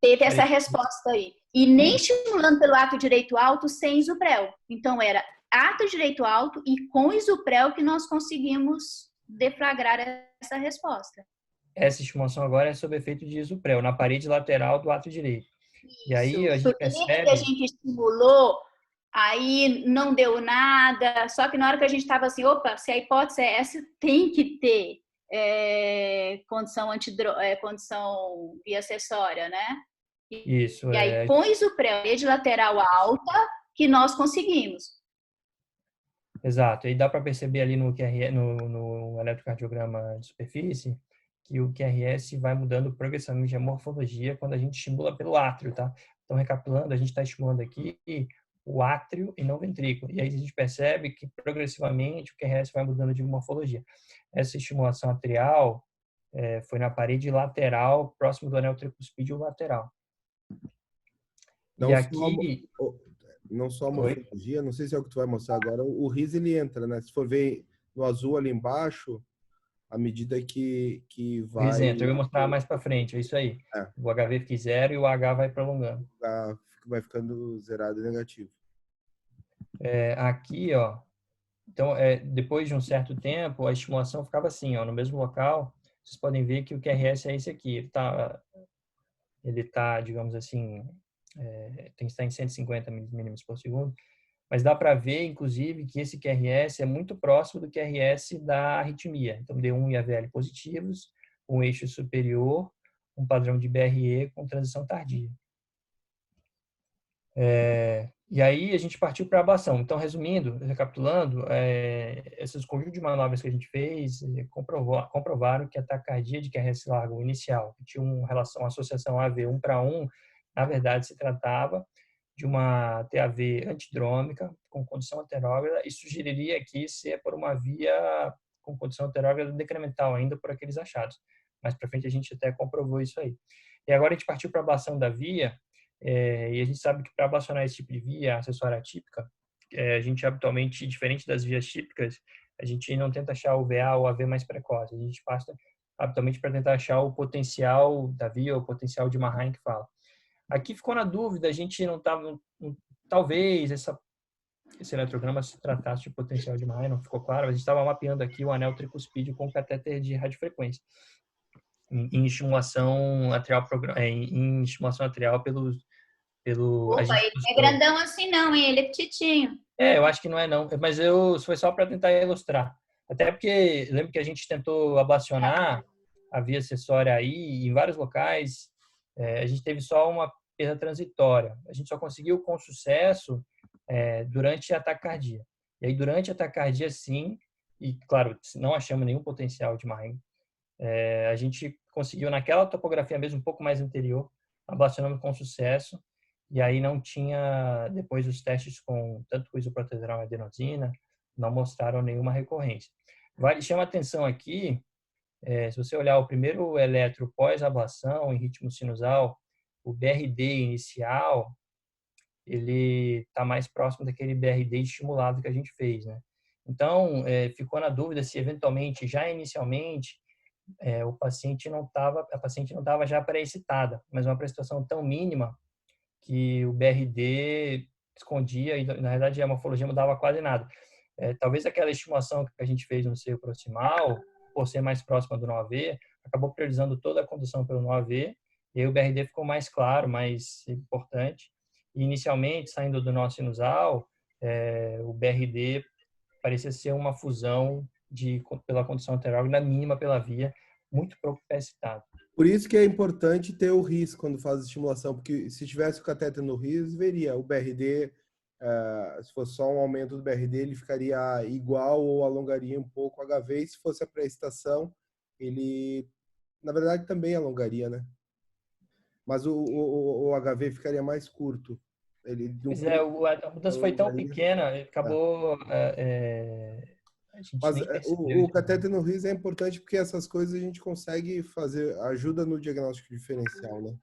Speaker 3: Teve essa resposta aí. E nem estimulando pelo ato direito alto sem isoprel. Então, era ato direito alto e com isoprel que nós conseguimos deflagrar essa resposta.
Speaker 1: Essa estimulação agora é sob efeito de isoprel, na parede lateral do ato direito.
Speaker 3: Isso.
Speaker 1: E aí a gente percebe...
Speaker 3: que a gente estimulou, aí não deu nada, só que na hora que a gente estava assim, opa, se a hipótese é essa, tem que ter condição via acessória, né?
Speaker 1: Isso.
Speaker 3: E aí, com isoprel, parede lateral alta, que nós conseguimos.
Speaker 1: Exato. E dá para perceber ali no eletrocardiograma de superfície que o QRS vai mudando progressivamente a morfologia quando a gente estimula pelo átrio, tá? Então, recapitulando, a gente está estimulando aqui o átrio e não o ventrículo. E aí a gente percebe que progressivamente o QRS vai mudando de morfologia. Essa estimulação atrial foi na parede lateral, próximo do anel tricuspídeo lateral.
Speaker 2: Não,
Speaker 1: e aqui...
Speaker 2: Não só a morfologia, não sei se é o que tu vai mostrar agora, o RIS ele entra, né? Se for ver no azul ali embaixo, à medida que vai...
Speaker 1: O RIS entra, eu vou mostrar mais para frente, é isso aí. O HV fica zero e o H vai prolongando.
Speaker 2: Vai ficando zerado e negativo.
Speaker 1: Aqui, ó, então, depois de um certo tempo, a estimulação ficava assim, ó, no mesmo local. Vocês podem ver que o QRS é esse aqui. Ele tá, digamos assim, tem que estar em 150 milímetros por segundo. Mas dá para ver, inclusive, que esse QRS é muito próximo do QRS da arritmia. Então, D1 e AVL positivos, um eixo superior, um padrão de BRE com transição tardia. E aí a gente partiu para a ablação. Então, resumindo, recapitulando, esses conjuntos de manobras que a gente fez comprovaram que a taquicardia de QRS largo inicial, que tinha uma associação AV 1:1, na verdade se tratava de uma TAV antidrômica com condição anterógrada e sugeriria aqui ser por uma via com condição anterógrada decremental ainda por aqueles achados. Mais para frente a gente até comprovou isso aí. E agora a gente partiu para a ablação da via. E a gente sabe que para ablacionar esse tipo de via acessória atípica, a gente habitualmente, diferente das vias típicas, a gente não tenta achar o VA ou AV mais precoce. A gente passa habitualmente para tentar achar o potencial da via, o potencial de Mahain que fala. Aqui ficou na dúvida, a gente não estava... Talvez esse eletrograma se tratasse de potencial de Mahain, não ficou claro. A gente estava mapeando aqui o anel tricuspídeo com catéter de radiofrequência. Em estimulação atrial pelo
Speaker 3: Opa, ele não é grandão assim não, hein? Ele é petitinho.
Speaker 1: Eu acho que não é não, mas foi só para tentar ilustrar. Até porque lembro que a gente tentou ablacionar a via acessória aí em vários locais, a gente teve só uma perda transitória. A gente só conseguiu com sucesso durante a taquicardia. E aí durante a taquicardia sim, e claro, não achamos nenhum potencial de Mahain. A gente conseguiu naquela topografia mesmo um pouco mais anterior, ablacionamos com sucesso, e aí não tinha, depois os testes tanto com isoproterenol e adenosina, não mostraram nenhuma recorrência. Chama atenção aqui, se você olhar o primeiro eletro pós-ablação em ritmo sinusal, o BRD inicial, ele está mais próximo daquele BRD estimulado que a gente fez, né? Então, ficou na dúvida se eventualmente, já inicialmente, a paciente não estava já pré-excitada, mas uma prestação tão mínima que o BRD escondia e, na verdade, a morfologia não dava quase nada. Talvez aquela estimulação que a gente fez no seio proximal, por ser mais próxima do NOAV, acabou priorizando toda a condução pelo NOAV, e aí o BRD ficou mais claro, mais importante, E, inicialmente, saindo do nó sinusal, o BRD parecia ser uma fusão pela condução anterógrada mínima pela via, muito pouco excitado.
Speaker 2: Por isso que é importante ter o RIS quando faz estimulação, porque se tivesse o catéter no RIS, veria o BRD, se fosse só um aumento do BRD, ele ficaria igual ou alongaria um pouco o HV, e se fosse a pré-excitação, ele, na verdade, também alongaria, né? Mas o HV ficaria mais curto.
Speaker 1: Pois é, a mudança foi tão pequena, acabou... a gente
Speaker 2: Mas
Speaker 1: nem percebeu
Speaker 2: o catéter no RIS é importante porque essas coisas a gente consegue fazer, ajuda no diagnóstico diferencial, né?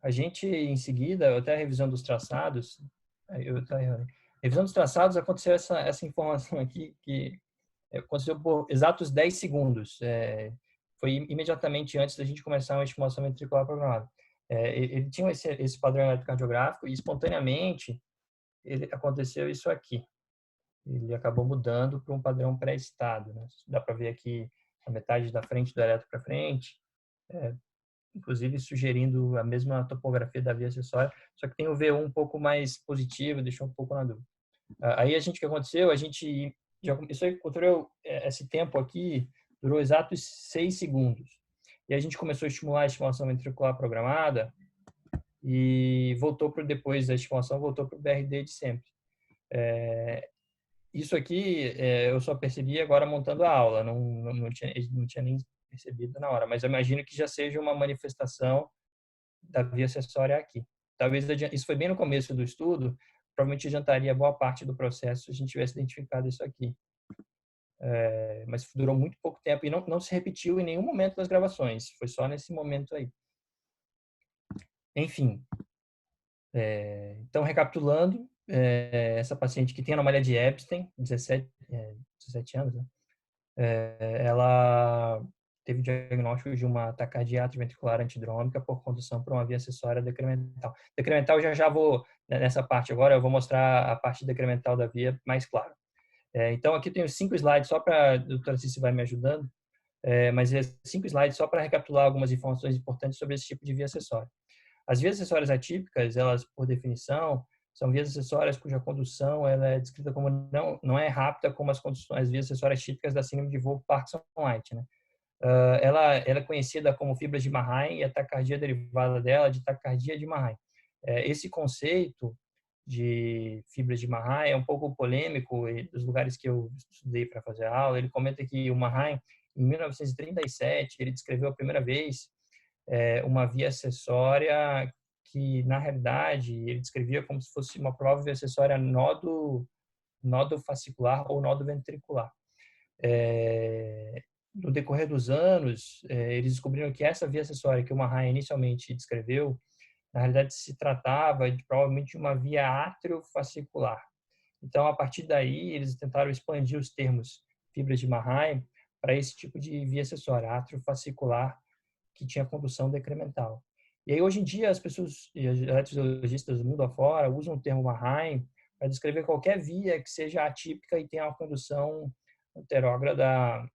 Speaker 1: A gente, em seguida, até a revisão dos traçados, revisão dos traçados, aconteceu essa informação aqui, que aconteceu por exatos 10 segundos. Foi imediatamente antes da gente começar uma estimulação ventricular programada. Ele tinha esse padrão eletrocardiográfico e, espontaneamente, aconteceu isso aqui. Ele acabou mudando para um padrão pré-excitado, né? Dá para ver aqui a metade da frente do eletro para frente, inclusive sugerindo a mesma topografia da via acessória, só que tem o V1 um pouco mais positivo, deixou um pouco na dúvida. Aí o que aconteceu? A gente já encontrou esse tempo aqui, durou exatos 6 segundos. E a gente começou a estimular a estimulação ventricular programada e depois da estimulação, voltou para o BRD de sempre. Isso aqui eu só percebi agora montando a aula, não tinha nem percebido na hora, mas eu imagino que já seja uma manifestação da via acessória aqui. Talvez isso foi bem no começo do estudo, provavelmente adiantaria boa parte do processo se a gente tivesse identificado isso aqui. Mas durou muito pouco tempo e não se repetiu em nenhum momento das gravações, foi só nesse momento aí. Enfim, então recapitulando, essa paciente que tem anomalia de Epstein, 17 anos, né? Ela teve diagnóstico de uma taquicardia atrioventricular antidrômica por condução por uma via acessória decremental. Decremental, já vou, nessa parte agora, eu vou mostrar a parte decremental da via mais claro. Então, aqui eu tenho 5 slides, só para a doutora Cici vai me ajudando, mas 5 slides só para recapitular algumas informações importantes sobre esse tipo de via acessória. As vias acessórias atípicas, elas, por definição, são vias acessórias cuja condução ela é descrita como não é rápida como as vias acessórias típicas da síndrome de Wolff-Parkinson-White, né? Ela é conhecida como fibras de Mahain e a taquicardia derivada dela de taquicardia de Mahain. Esse conceito de fibras de Mahain é um pouco polêmico, e dos lugares que eu estudei para fazer a aula, ele comenta que o Mahain, em 1937, ele descreveu a primeira vez uma via acessória que, na realidade, ele descrevia como se fosse uma provável via acessória nódo fascicular ou nódo ventricular. No decorrer dos anos, eles descobriram que essa via acessória que o Mahain inicialmente descreveu, na realidade, se tratava provavelmente de uma via atriofascicular. Então, a partir daí, eles tentaram expandir os termos fibras de Mahain para esse tipo de via acessória, atriofascicular, que tinha condução decremental. E aí, hoje em dia, as pessoas, eletrofisiologistas do mundo afora, usam o termo Mahain para descrever qualquer via que seja atípica e tenha uma condução anterógrada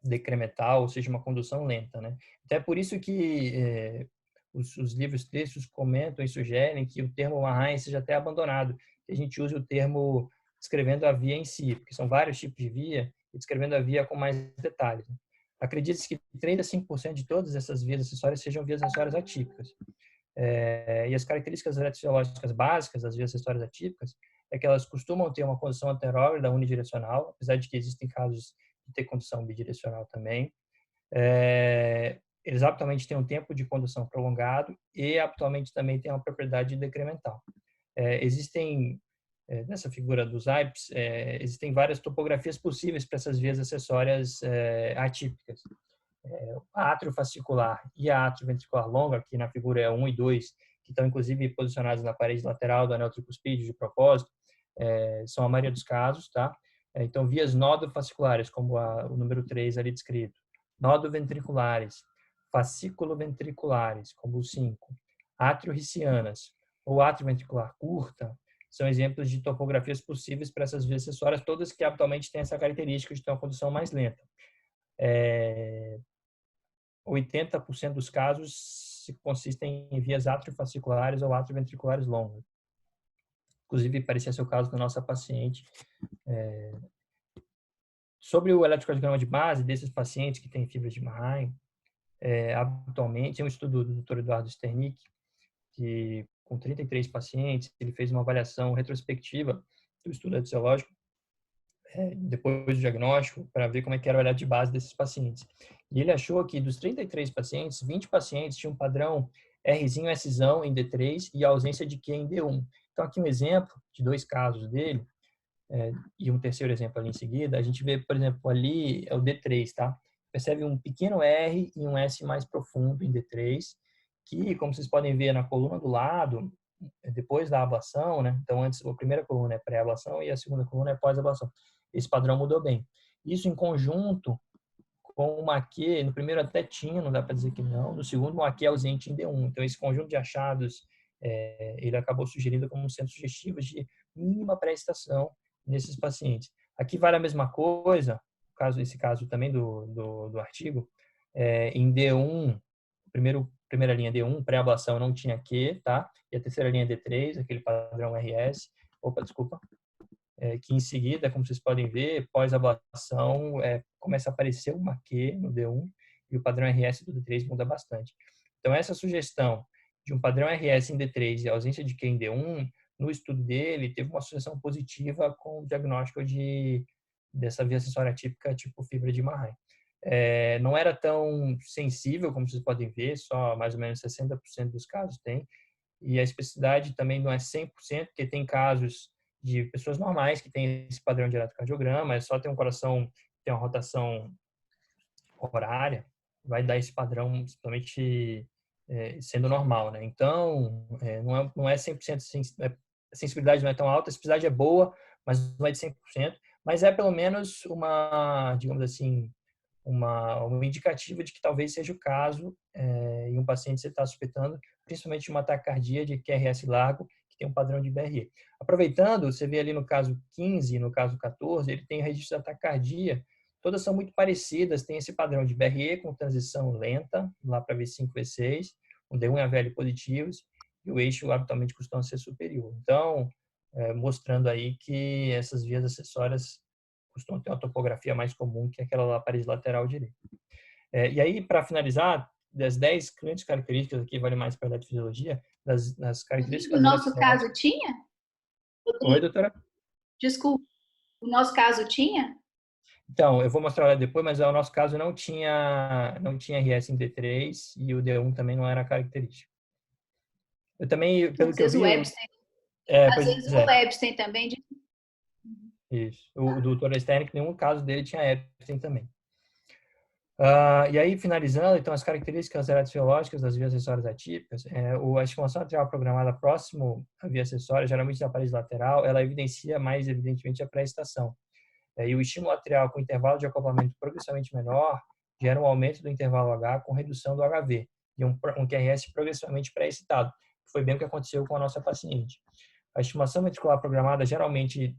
Speaker 1: decremental, ou seja, uma condução lenta, né? Então, é por isso que os livros textos comentam e sugerem que o termo Mahain seja até abandonado, que a gente use o termo descrevendo a via em si, porque são vários tipos de via, e descrevendo a via com mais detalhes. Acredita-se que 3 a 5% de todas essas vias acessórias sejam vias acessórias atípicas. E as características eletrofisiológicas básicas das vias acessórias atípicas é que elas costumam ter uma condução anterógrada unidirecional, apesar de que existem casos de ter condução bidirecional também. Eles habitualmente têm um tempo de condução prolongado e habitualmente também têm uma propriedade decremental. Existem, nessa figura dos AIPs, existem várias topografias possíveis para essas vias acessórias atípicas. A atriofascicular e a atrioventricular longa, que na figura é 1 e 2, que estão inclusive posicionados na parede lateral do anel tricuspídeo de propósito, são a maioria dos casos, tá? Então, vias nódo-fasciculares, como o número 3 ali descrito, nódo-ventriculares, fascículo-ventriculares, como o 5, atriorricianas ou atrioventricular curta, são exemplos de topografias possíveis para essas vias acessórias, todas que habitualmente têm essa característica de ter uma condução mais lenta. 80% dos casos consistem em vias atriofasciculares ou atrioventriculares longas. Inclusive, parecia ser o caso da nossa paciente. Sobre o eletrocardiograma de base desses pacientes que têm fibra de Marheim, atualmente, é um estudo do Dr. Eduardo Sternick, que com 33 pacientes, ele fez uma avaliação retrospectiva do estudo etiológico depois do diagnóstico, para ver como é que era o eletro de base desses pacientes. E ele achou que dos 33 pacientes, 20 pacientes tinham um padrão Rzinho, Szão em D3 e ausência de Q em D1. Então, aqui um exemplo de 2 casos dele, e um terceiro exemplo ali em seguida, a gente vê, por exemplo, ali é o D3, tá? Percebe um pequeno R e um S mais profundo em D3, que, como vocês podem ver na coluna do lado, depois da ablação, né? Então, antes, a primeira coluna é pré-ablação e a segunda coluna é pós-ablação. Esse padrão mudou bem. Isso em conjunto com uma Q, no primeiro até tinha, não dá para dizer que não, no segundo uma Q ausente em D1. Então, esse conjunto de achados, ele acabou sugerindo como sendo sugestivos de mínima pré-excitação nesses pacientes. Aqui vale a mesma coisa, esse caso também do artigo, em D1, primeira linha D1, pré-ablação não tinha Q, tá? E a terceira linha D3, aquele padrão RS, que em seguida, como vocês podem ver, pós-ablação, começa a aparecer uma Q no D1 e o padrão RS do D3 muda bastante. Então, essa sugestão de um padrão RS em D3 e a ausência de Q em D1, no estudo dele, teve uma associação positiva com o diagnóstico dessa via acessória atípica tipo fibra de Marheim. Não era tão sensível, como vocês podem ver, só mais ou menos 60% dos casos tem, e a especificidade também não é 100%, porque tem casos de pessoas normais que têm esse padrão de eletrocardiograma, só tem um coração, tem uma rotação horária, vai dar esse padrão simplesmente sendo normal, né? Então, não é 100%, a sensibilidade não é tão alta, a especificidade é boa, mas não é de 100%, mas é pelo menos uma, digamos assim, uma indicativa de que talvez seja o caso em um paciente que você está suspeitando, principalmente de uma taquicardia de QRS largo, que tem um padrão de BRE. Aproveitando, você vê ali no caso 15 e no caso 14, ele tem registro da taquicardia, todas são muito parecidas, tem esse padrão de BRE com transição lenta, lá para V5, V6, com D1 e AVL positivos, e o eixo habitualmente costuma ser superior. Então, mostrando aí que essas vias acessórias costumam ter uma topografia mais comum que aquela da parede lateral direita. E aí, para finalizar, das 10 grandes características, aqui vale mais para a eletrofisiologia, das características...
Speaker 3: No nosso caso tinha?
Speaker 1: Oi, doutora?
Speaker 3: Desculpa, no nosso caso tinha?
Speaker 1: Então, eu vou mostrar lá depois, mas o nosso caso não tinha RS em D3 e o D1 também não era característico. Eu também, pelo que eu vi...
Speaker 3: Às vezes o Epstein também...
Speaker 1: Isso. O doutor Sternick, nenhum caso dele tinha Epstein também. E aí, finalizando, então, as características eletrofisiológicas das vias acessórias atípicas, a estimulação atrial programada próximo à via acessória, geralmente da parede lateral, ela evidencia mais, evidentemente, a pré-excitação. E o estímulo atrial com intervalo de acoplamento progressivamente menor gera um aumento do intervalo H com redução do HV e um QRS progressivamente pré-excitado, que foi bem o que aconteceu com a nossa paciente. A estimulação ventricular programada geralmente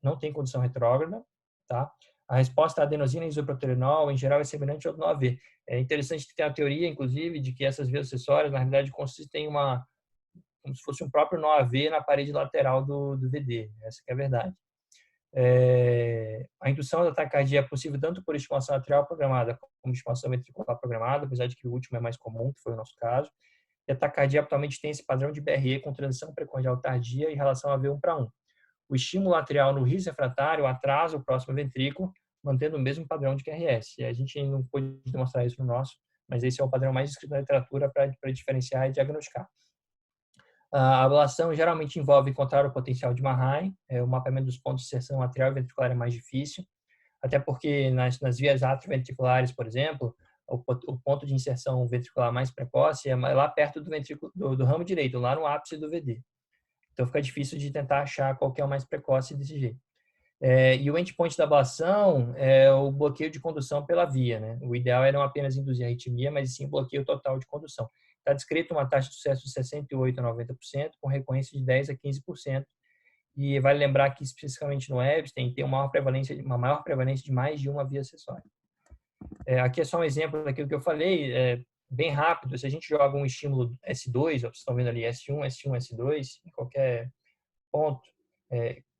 Speaker 1: não tem condição retrógrada, tá? A resposta à adenosina e isoproterenol, em geral, é semelhante ao do AV. É interessante que tem a teoria, inclusive, de que essas vias acessórias, na realidade, consistem em como se fosse um próprio nó AV na parede lateral do VD. Essa que é a verdade. A indução da taquicardia é possível tanto por estimulação atrial programada como estimulação ventricular programada, apesar de que o último é mais comum, que foi o nosso caso. E a taquicardia atualmente tem esse padrão de BRE com transição precordial tardia em relação a V1:1. O estímulo atrial no riso refratário atrasa o próximo ventrículo, mantendo o mesmo padrão de QRS. E a gente não pôde demonstrar isso no nosso, mas esse é o padrão mais descrito na literatura para diferenciar e diagnosticar. A ablação geralmente envolve encontrar o potencial de Marheim, o mapeamento dos pontos de inserção atrial e ventricular é mais difícil, até porque nas vias atrioventriculares, por exemplo, o ponto de inserção ventricular mais precoce é lá perto do ventrículo do ramo direito, lá no ápice do VD. Então, fica difícil de tentar achar qual que é o mais precoce desse jeito. E o endpoint da ablação é o bloqueio de condução pela via, né? O ideal é não apenas induzir arritmia, mas sim bloqueio total de condução. Está descrito uma taxa de sucesso de 68% a 90%, com recorrência de 10% a 15%. E vale lembrar que, especificamente no Epstein, tem uma maior prevalência de mais de uma via acessória. Aqui é só um exemplo daquilo que eu falei. bem rápido, se a gente joga um estímulo S2, ó, vocês estão vendo ali S1, S1, S2, em qualquer ponto,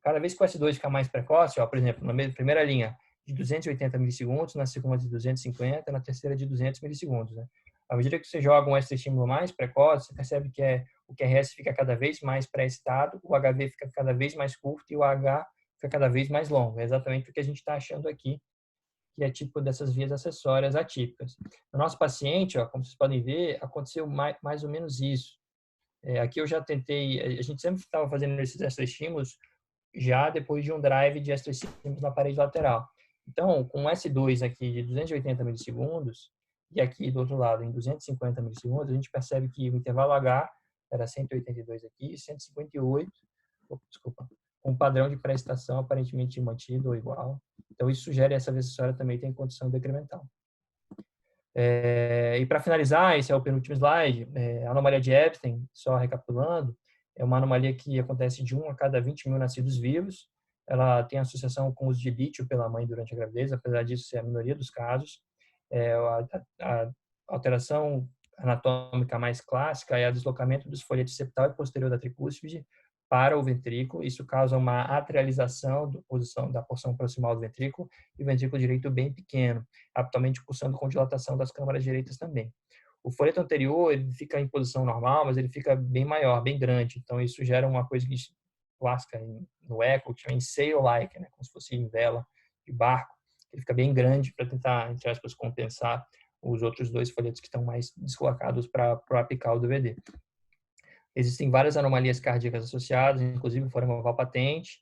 Speaker 1: cada vez que o S2 ficar mais precoce, ó, por exemplo, na primeira linha de 280 milissegundos, na segunda de 250, na terceira de 200 milissegundos. Né? À medida que você joga um estímulo mais precoce, você percebe que o QRS fica cada vez mais pré-excitado, o HV fica cada vez mais curto e o H fica cada vez mais longo. É exatamente o que a gente está achando aqui, que é tipo dessas vias acessórias atípicas. No nosso paciente, ó, como vocês podem ver, aconteceu mais ou menos isso. Aqui eu já tentei, a gente sempre estava fazendo esses extra-estímulos já depois de um drive de extra-estímulos na parede lateral. Então, com um S2 aqui de 280 milissegundos e aqui do outro lado em 250 milissegundos, a gente percebe que o intervalo H era 182 aqui, 158, desculpa, com um padrão de pré-excitação aparentemente mantido ou igual. Então, isso sugere essa via acessória também tem condição decremental. E para finalizar, esse é o penúltimo slide, a anomalia de Epstein, só recapitulando, é uma anomalia que acontece de 1 a cada 20 mil nascidos vivos. Ela tem associação com o uso de lítio pela mãe durante a gravidez, apesar disso ser a minoria dos casos. A alteração anatômica mais clássica é o deslocamento dos folhetos septal e posterior da tricúspide para o ventrículo. Isso causa uma atrialização da porção proximal do ventrículo e o ventrículo direito bem pequeno, habitualmente cursando com dilatação das câmaras direitas também. O folheto anterior ele fica em posição normal, mas ele fica bem maior, bem grande. Então, isso gera uma coisa clássica no eco, que chama sail-like, né? Como se fosse em vela de barco. Ele fica bem grande para tentar, entre aspas, compensar os outros dois folhetos que estão mais deslocados para o apical do VD. Existem várias anomalias cardíacas associadas, inclusive forma oval patente,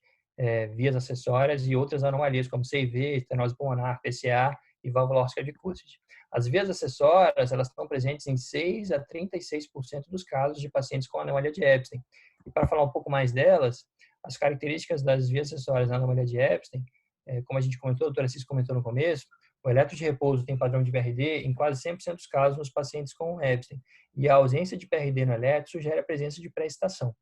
Speaker 1: vias acessórias e outras anomalias como CIV, estenose pulmonar, PCA e válvula órtica de Cússide. As vias acessórias elas estão presentes em 6 a 36% dos casos de pacientes com anomalia de Epstein. E para falar um pouco mais delas, as características das vias acessórias na anomalia de Epstein, como a gente comentou, a doutora Cis comentou no começo, o eletro de repouso tem padrão de BRD em quase 100% dos casos nos pacientes com Epstein. E a ausência de PRD no eletro sugere a presença de pré-excitação.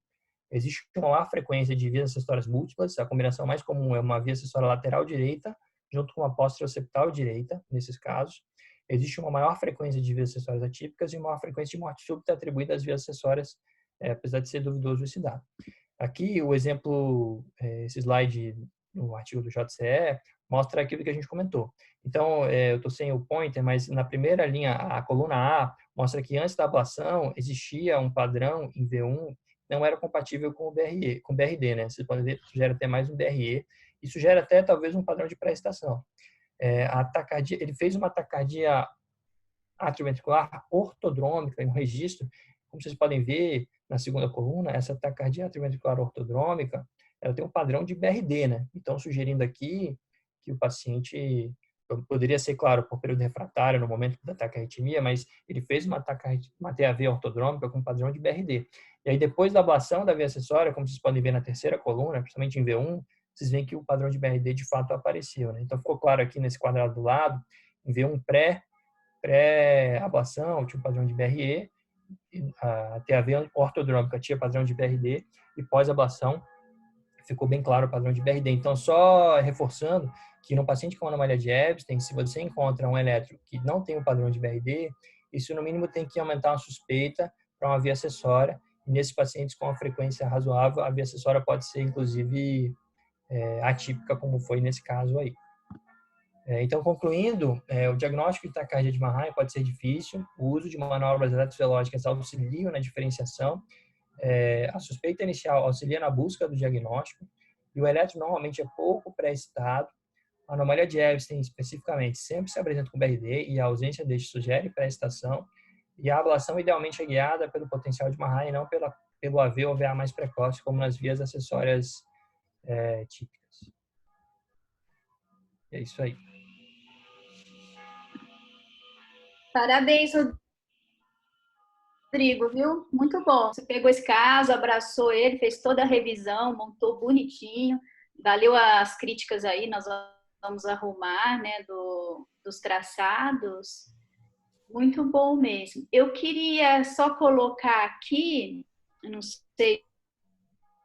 Speaker 1: Existe uma maior frequência de vias acessórias múltiplas. A combinação mais comum é uma via acessória lateral direita, junto com uma posteroceptal direita, nesses casos. Existe uma maior frequência de vias acessórias atípicas e uma maior frequência de morte súbita atribuída às vias acessórias, apesar de ser duvidoso esse dado. Aqui, o exemplo, esse slide no artigo do JCE, mostra aquilo que a gente comentou. Então, eu estou sem o pointer, mas na primeira linha, a coluna A, mostra que antes da ablação existia um padrão em V1 não era compatível com o BRD, né? Vocês podem ver que sugere até mais um BRE e sugere até talvez um padrão de pré-excitação. A taquicardia, ele fez uma taquicardia atrioventricular ortodrômica em um registro, como vocês podem ver na segunda coluna, essa taquicardia atrioventricular ortodrômica, ela tem um padrão de BRD, né? Então, sugerindo aqui que o paciente poderia ser, claro, por período refratário no momento da taquiarritmia, mas ele fez uma TAV ortodrômica com padrão de BRD. E aí, depois da ablação da via acessória, como vocês podem ver na terceira coluna, principalmente em V1, vocês veem que o padrão de BRD de fato apareceu, né? Então, ficou claro aqui nesse quadrado do lado, em V1 pré-ablação, tinha um padrão de BRE, a TAV ortodrômica tinha padrão de BRD, e pós-ablação ficou bem claro o padrão de BRD. Então, só reforçando que no paciente com anomalia de Epstein, se você encontra um eletro que não tem o padrão de BRD, isso no mínimo tem que aumentar a suspeita para uma via acessória. E nesses pacientes com uma frequência razoável, a via acessória pode ser, inclusive, atípica, como foi nesse caso aí. Então, concluindo, o diagnóstico de taquicardia de Mahain pode ser difícil, o uso de manobras eletrofisiológicas auxilia na diferenciação, a suspeita inicial auxilia na busca do diagnóstico e o eletro normalmente é pouco pré-excitado. A anomalia de Epstein, especificamente, sempre se apresenta com BRD e a ausência deste sugere pré-excitação e a ablação idealmente é guiada pelo potencial de Mahain e não pelo AV ou VA mais precoce, como nas vias acessórias típicas. É isso aí.
Speaker 3: Parabéns, Rodrigo, viu? Muito bom. Você pegou esse caso, abraçou ele, fez toda a revisão, montou bonitinho. Valeu as críticas aí, nós vamos arrumar, né, dos traçados. Muito bom mesmo. Eu queria só colocar aqui, não sei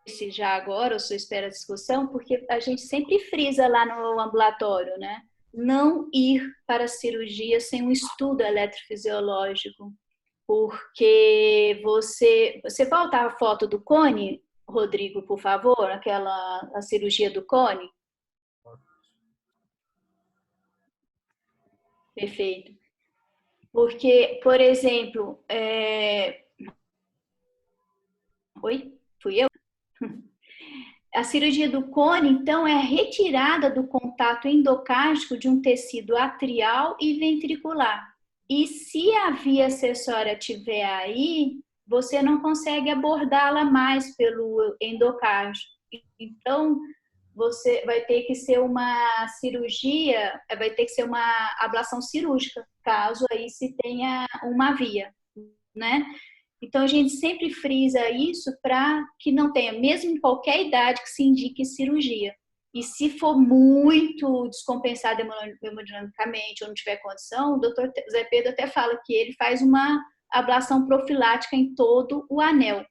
Speaker 3: se já agora ou se eu espero a discussão, porque a gente sempre frisa lá no ambulatório, né? não ir para a cirurgia sem um estudo eletrofisiológico, porque você volta a foto do cone, Rodrigo, por favor, a cirurgia do cone. Perfeito. Porque, por exemplo, Oi? Fui eu? A cirurgia do cone, então, é a retirada do contato endocárdico de um tecido atrial e ventricular. E se a via acessória estiver aí, você não consegue abordá-la mais pelo endocárdio. Então, você vai ter que ser uma cirurgia, vai ter que ser uma ablação cirúrgica, caso aí se tenha uma via, né? Então, a gente sempre frisa isso para que não tenha, mesmo em qualquer idade, que se indique cirurgia. E se for muito descompensado hemodinamicamente ou não tiver condição, o doutor Zé Pedro até fala que ele faz uma ablação profilática em todo o anel.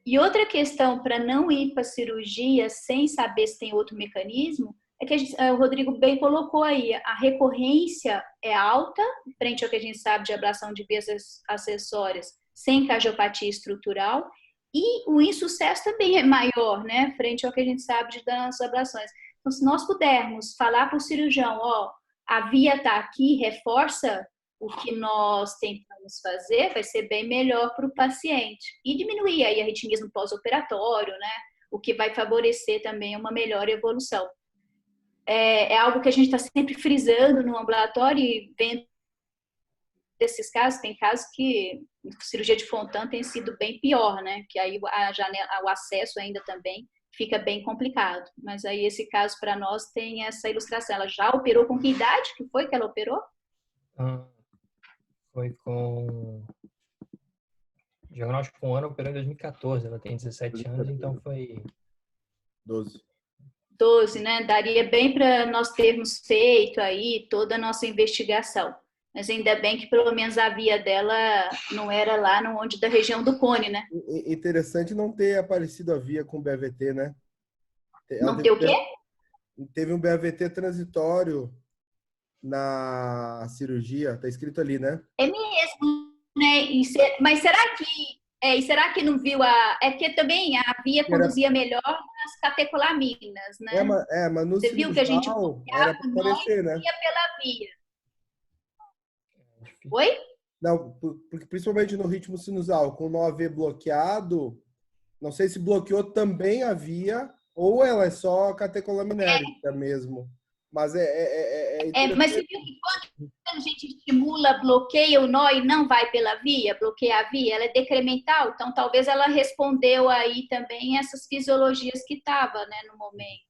Speaker 3: E outra questão para não ir para a cirurgia sem saber se tem outro mecanismo, é que o Rodrigo bem colocou aí, a recorrência é alta, frente ao que a gente sabe de ablação de vias acessórias, sem cardiopatia estrutural, e o insucesso também é maior, né, frente ao que a gente sabe das ablações. Então, se nós pudermos falar para o cirurgião, a via está aqui, reforça o que nós tentamos fazer, vai ser bem melhor para o paciente. E diminuir aí arritmismo pós-operatório, né, o que vai favorecer também uma melhor evolução. É algo que a gente está sempre frisando no ambulatório e vendo desses casos, tem casos que a cirurgia de Fontan tem sido bem pior, né? Que aí o acesso ainda também fica bem complicado. Mas aí esse caso para nós tem essa ilustração. Ela já operou com que idade que foi que ela operou?
Speaker 1: Foi com diagnóstico com um ano, operou em 2014. Ela tem 17 anos, então foi
Speaker 3: 12, né? Daria bem para nós termos feito aí toda a nossa investigação. Mas ainda bem que pelo menos a via dela não era lá da região do cone, né?
Speaker 2: Interessante não ter aparecido a via com BAVT, né?
Speaker 3: Não ter o quê?
Speaker 2: Teve um BAVT transitório na cirurgia, tá escrito ali, né?
Speaker 3: É mesmo, né? Mas será que não viu É porque também a via conduzia melhor nas catecolaminas, né?
Speaker 2: Mas no
Speaker 3: Você viu que a gente
Speaker 2: era para aparecer, né?
Speaker 3: ia pela via. Oi?
Speaker 2: Não, porque principalmente no ritmo sinusal, com o 9 bloqueado, não sei se bloqueou também a via ou ela é só catecolaminérica mesmo. Mas
Speaker 3: mas você viu que quando a gente estimula, bloqueia o nó e não vai pela via, bloqueia a via, ela é decremental, então talvez ela respondeu aí também essas fisiologias que estava, né, no momento.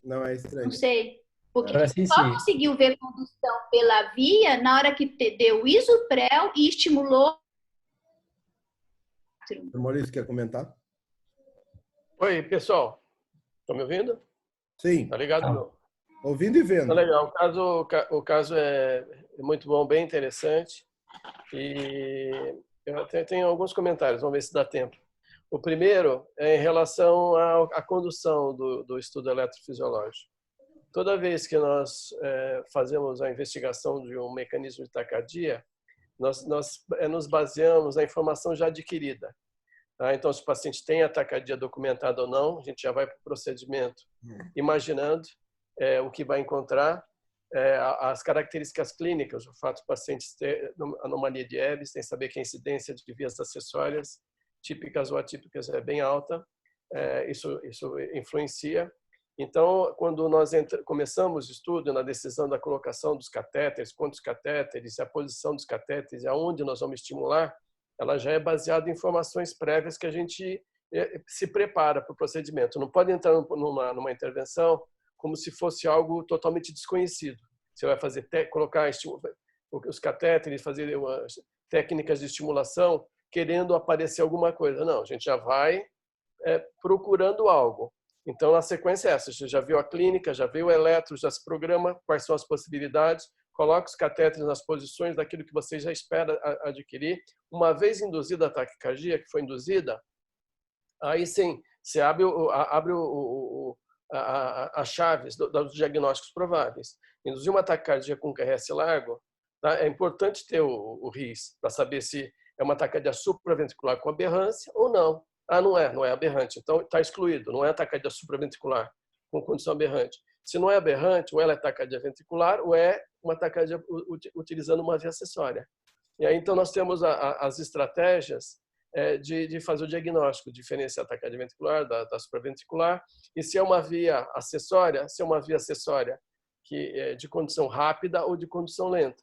Speaker 2: Não, é estranho.
Speaker 3: Não sei. Porque só conseguiu ver condução pela via na hora que deu isoprel e estimulou.
Speaker 2: Maurício, quer comentar?
Speaker 6: Oi, pessoal. Estão me ouvindo?
Speaker 2: Sim.
Speaker 6: Tá ligado? Não?
Speaker 2: Ouvindo e vendo.
Speaker 6: Tá legal. O caso é muito bom, bem interessante. E eu até tenho alguns comentários, vamos ver se dá tempo. O primeiro é em relação à condução do estudo eletrofisiológico. Toda vez que nós fazemos a investigação de um mecanismo de taquicardia, nós nos baseamos na informação já adquirida. Tá? Então, se o paciente tem a taquicardia documentada ou não, a gente já vai para o procedimento imaginando o que vai encontrar, as características clínicas, o fato do paciente ter anomalia de Ebs, tem que saber que a incidência de vias acessórias, típicas ou atípicas, é bem alta, isso influencia. Então, quando nós começamos o estudo na decisão da colocação dos catéteres, quantos catéteres, a posição dos catéteres, aonde nós vamos estimular, ela já é baseada em informações prévias que a gente se prepara para o procedimento. Não pode entrar numa intervenção como se fosse algo totalmente desconhecido. Você vai colocar os catéteres, fazer técnicas de estimulação, querendo aparecer alguma coisa. Não, a gente já vai procurando algo. Então, a sequência é essa. Você já viu a clínica, já viu o eletro, já se programa quais são as possibilidades, coloca os catéteres nas posições daquilo que você já espera adquirir. Uma vez induzida a taquicardia, que foi induzida, aí sim, você abre as chaves dos diagnósticos prováveis. Induzir uma taquicardia com QRS largo, tá? É importante ter o RIS para saber se é uma taquicardia supraventricular com aberrância ou não. Não é aberrante, então está excluído, não é taquicardia supraventricular com condição aberrante. Se não é aberrante, ou ela é taquicardia ventricular, ou é uma taquicardia utilizando uma via acessória. E aí, então, nós temos as estratégias de fazer o diagnóstico, diferenciar a taquicardia ventricular da supraventricular, e se é uma via acessória, que é de condução rápida ou de condução lenta.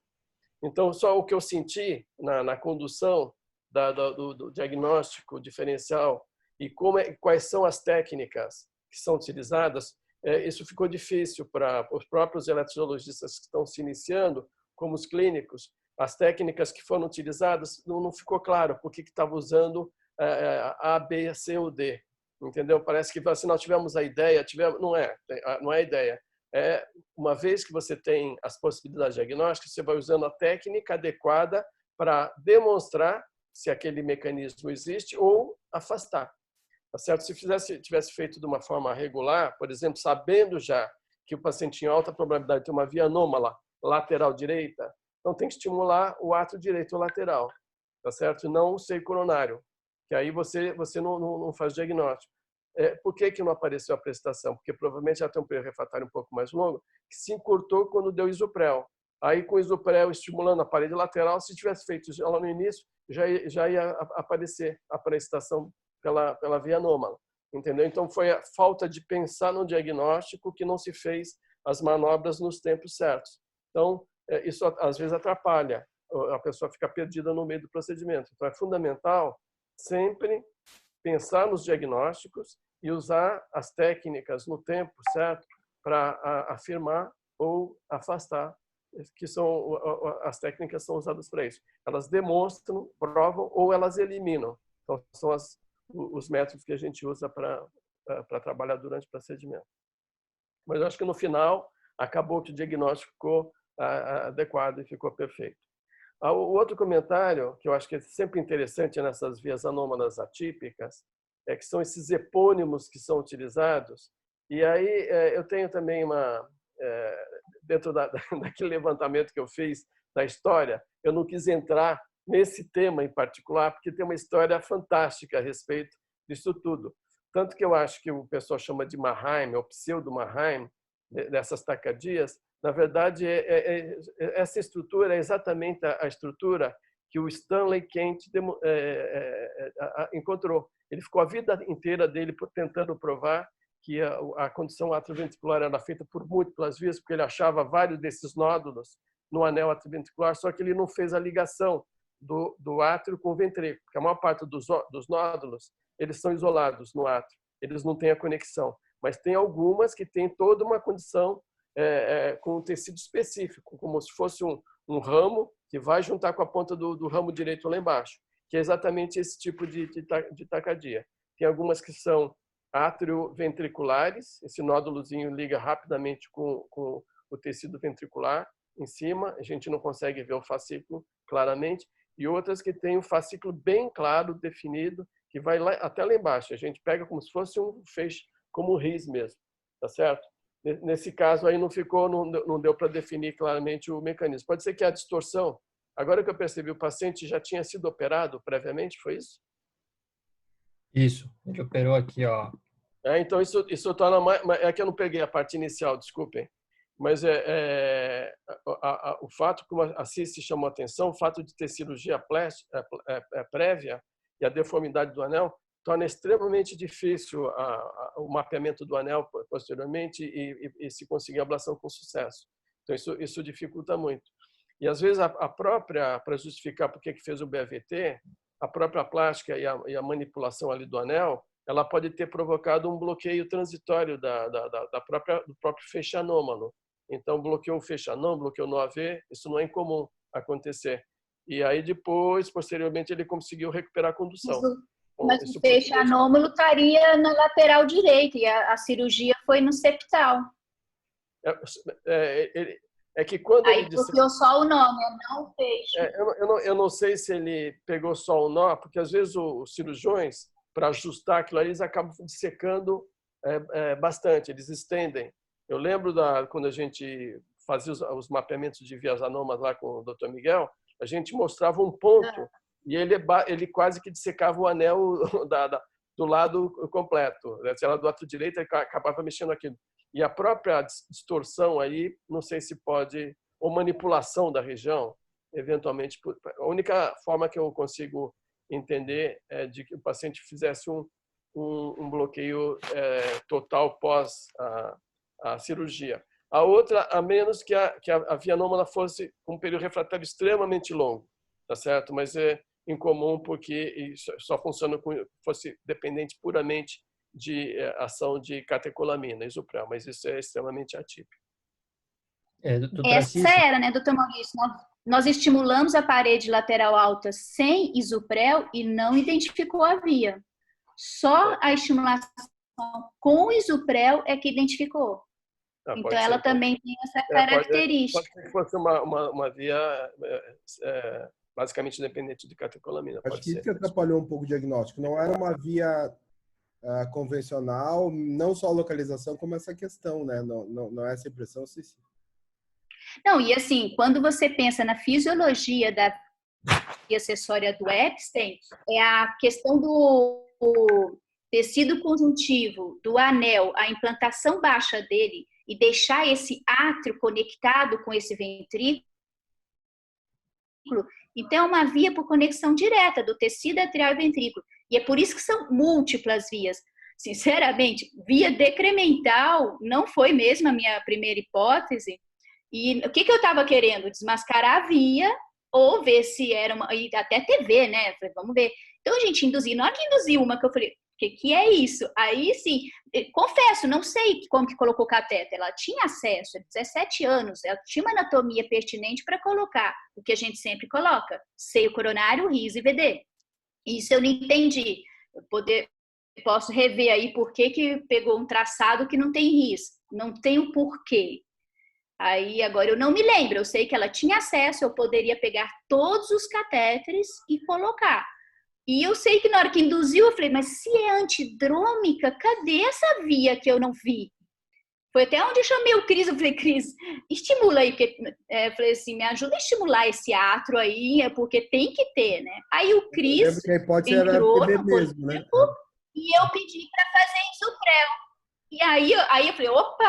Speaker 6: Então, só o que eu senti na condução do diagnóstico diferencial e quais são as técnicas que são utilizadas, isso ficou difícil para os próprios eletrofisiologistas que estão se iniciando, como os clínicos. As técnicas que foram utilizadas não ficou claro por que estava usando A, B, C ou D. Entendeu? Parece que se nós tivemos a ideia, não é a ideia. Uma vez que você tem as possibilidades diagnósticas, você vai usando a técnica adequada para demonstrar se aquele mecanismo existe ou afastar. Tá certo? Se tivesse feito de uma forma regular, por exemplo, sabendo já que o paciente tinha alta probabilidade de ter uma via anômala lateral direita, então tem que estimular o átrio direito lateral, tá certo? Não o seio coronário, que aí você não faz diagnóstico. Por que não apareceu a prestação? Porque provavelmente já tem um período refratário um pouco mais longo, que se encurtou quando deu isoprel. Aí, com o isoprel estimulando a parede lateral, se tivesse feito isso lá no início, já ia aparecer a prestação pela via anômala. Entendeu? Então, foi a falta de pensar no diagnóstico que não se fez as manobras nos tempos certos. Então, isso às vezes atrapalha. A pessoa fica perdida no meio do procedimento. Então, é fundamental sempre pensar nos diagnósticos e usar as técnicas no tempo certo para afirmar ou afastar, que são as técnicas são usadas para isso. Elas demonstram, provam ou elas eliminam. Então, são os métodos que a gente usa para trabalhar durante o procedimento. Mas eu acho que no final acabou que o diagnóstico ficou adequado e ficou perfeito. O outro comentário, que eu acho que é sempre interessante nessas vias anômalas atípicas, é que são esses epônimos que são utilizados. E aí eu tenho também dentro daquele levantamento que eu fiz da história, eu não quis entrar nesse tema em particular, porque tem uma história fantástica a respeito disso tudo. Tanto que eu acho que o pessoal chama de Mannheim, ou pseudo-Mannheim, dessas taquicardias. Na verdade, essa estrutura é exatamente a estrutura que o Stanley Kent encontrou. Ele ficou a vida inteira dele tentando provar que a condição atrioventricular era feita por múltiplas vias, porque ele achava vários desses nódulos no anel atrioventricular, só que ele não fez a ligação do átrio com o ventrículo, porque a maior parte dos nódulos eles são isolados no átrio, eles não têm a conexão, mas tem algumas que têm toda uma condição com um tecido específico, como se fosse um ramo que vai juntar com a ponta do ramo direito lá embaixo, que é exatamente esse tipo de taquicardia. Tem algumas que são atrioventriculares, esse nódulozinho liga rapidamente com o tecido ventricular em cima, a gente não consegue ver o fascículo claramente, e outras que têm um fascículo bem claro, definido, que vai até lá embaixo. A gente pega como se fosse um feixe, como um RIS mesmo, tá certo? Nesse caso aí não deu para definir claramente o mecanismo. Pode ser que a distorção, agora que eu percebi, o paciente já tinha sido operado previamente, foi isso?
Speaker 1: Isso, ele operou aqui, ó.
Speaker 6: Então isso torna mais... É que eu não peguei a parte inicial, desculpem. Mas o fato, como a Cici chamou a atenção, o fato de ter cirurgia prévia e a deformidade do anel torna extremamente difícil o mapeamento do anel posteriormente e se conseguir a ablação com sucesso. Então, isso dificulta muito. E, às vezes, para justificar por que fez o BAVT, a própria plástica e a manipulação ali do anel, ela pode ter provocado um bloqueio transitório do próprio feixe anômalo. Então, bloqueou o feixe anômalo, bloqueou no AV, isso não é incomum acontecer. E aí, depois, posteriormente, ele conseguiu recuperar a condução.
Speaker 3: Mas o feixe anômalo estaria na lateral direita e a cirurgia foi no septal.
Speaker 6: Que quando
Speaker 3: aí
Speaker 6: ele disse...
Speaker 3: bloqueou só o nó, né? Não o feixe.
Speaker 6: Eu não sei se ele pegou só o nó, porque às vezes os cirurgiões, para ajustar aquilo ali, eles acabam dissecando bastante, eles estendem. Eu lembro quando a gente fazia os mapeamentos de vias anômalas lá com o Dr. Miguel, a gente mostrava um ponto e ele quase que dissecava o anel do lado completo. Se era do lado direito, ele acabava mexendo aquilo. E a própria distorção aí, não sei se pode, ou manipulação da região, eventualmente. A única forma que eu consigo entender é de que o paciente fizesse um bloqueio total pós a cirurgia. A outra, a menos que a via anômala fosse um período refratário extremamente longo, tá certo? Mas é incomum porque isso só funciona fosse dependente puramente de ação de catecolamina, isoprel, mas isso é extremamente atípico.
Speaker 3: Essa era, né, doutor Maurício? Nós estimulamos a parede lateral alta sem isoprel e não identificou a via. Só a estimulação com isoprel é que identificou. Então, ela também tem essa característica.
Speaker 6: Pode ser que fosse uma via basicamente dependente de catecolamina.
Speaker 2: Acho que isso que atrapalhou um pouco o diagnóstico. Não era uma via convencional, não só a localização, como essa questão, né? Não é essa impressão, sim.
Speaker 3: Não, e assim, quando você pensa na fisiologia da via acessória do Epstein, é a questão do tecido conjuntivo, do anel, a implantação baixa dele, e deixar esse átrio conectado com esse ventrículo. Então, é uma via por conexão direta do tecido atrial e ventrículo. E é por isso que são múltiplas vias. Sinceramente, via decremental não foi mesmo a minha primeira hipótese. E o que eu estava querendo? Desmascarar a via ou ver se era uma... E até TV, né? Falei, vamos ver. Então, a gente induziu. Na hora que induziu uma que eu falei, o que é isso? Aí, sim, confesso, não sei como que colocou o catéter. Ela tinha acesso, 17 anos, ela tinha uma anatomia pertinente para colocar o que a gente sempre coloca, seio coronário, RIS e VD. Isso eu não entendi. Posso rever aí por que pegou um traçado que não tem RIS. Não tem o porquê. Aí, agora, eu não me lembro. Eu sei que ela tinha acesso, eu poderia pegar todos os catéteres e colocar. E eu sei que na hora que induziu, eu falei, mas se é antidrômica, cadê essa via que eu não vi? Foi até onde eu chamei o Cris, eu falei, Cris, estimula aí, porque eu falei assim, me ajuda a estimular esse átrio aí, porque tem que ter, né? Aí o Cris entrou no
Speaker 2: mesmo, né?
Speaker 3: E eu pedi para fazer isoprel. E aí eu falei, opa,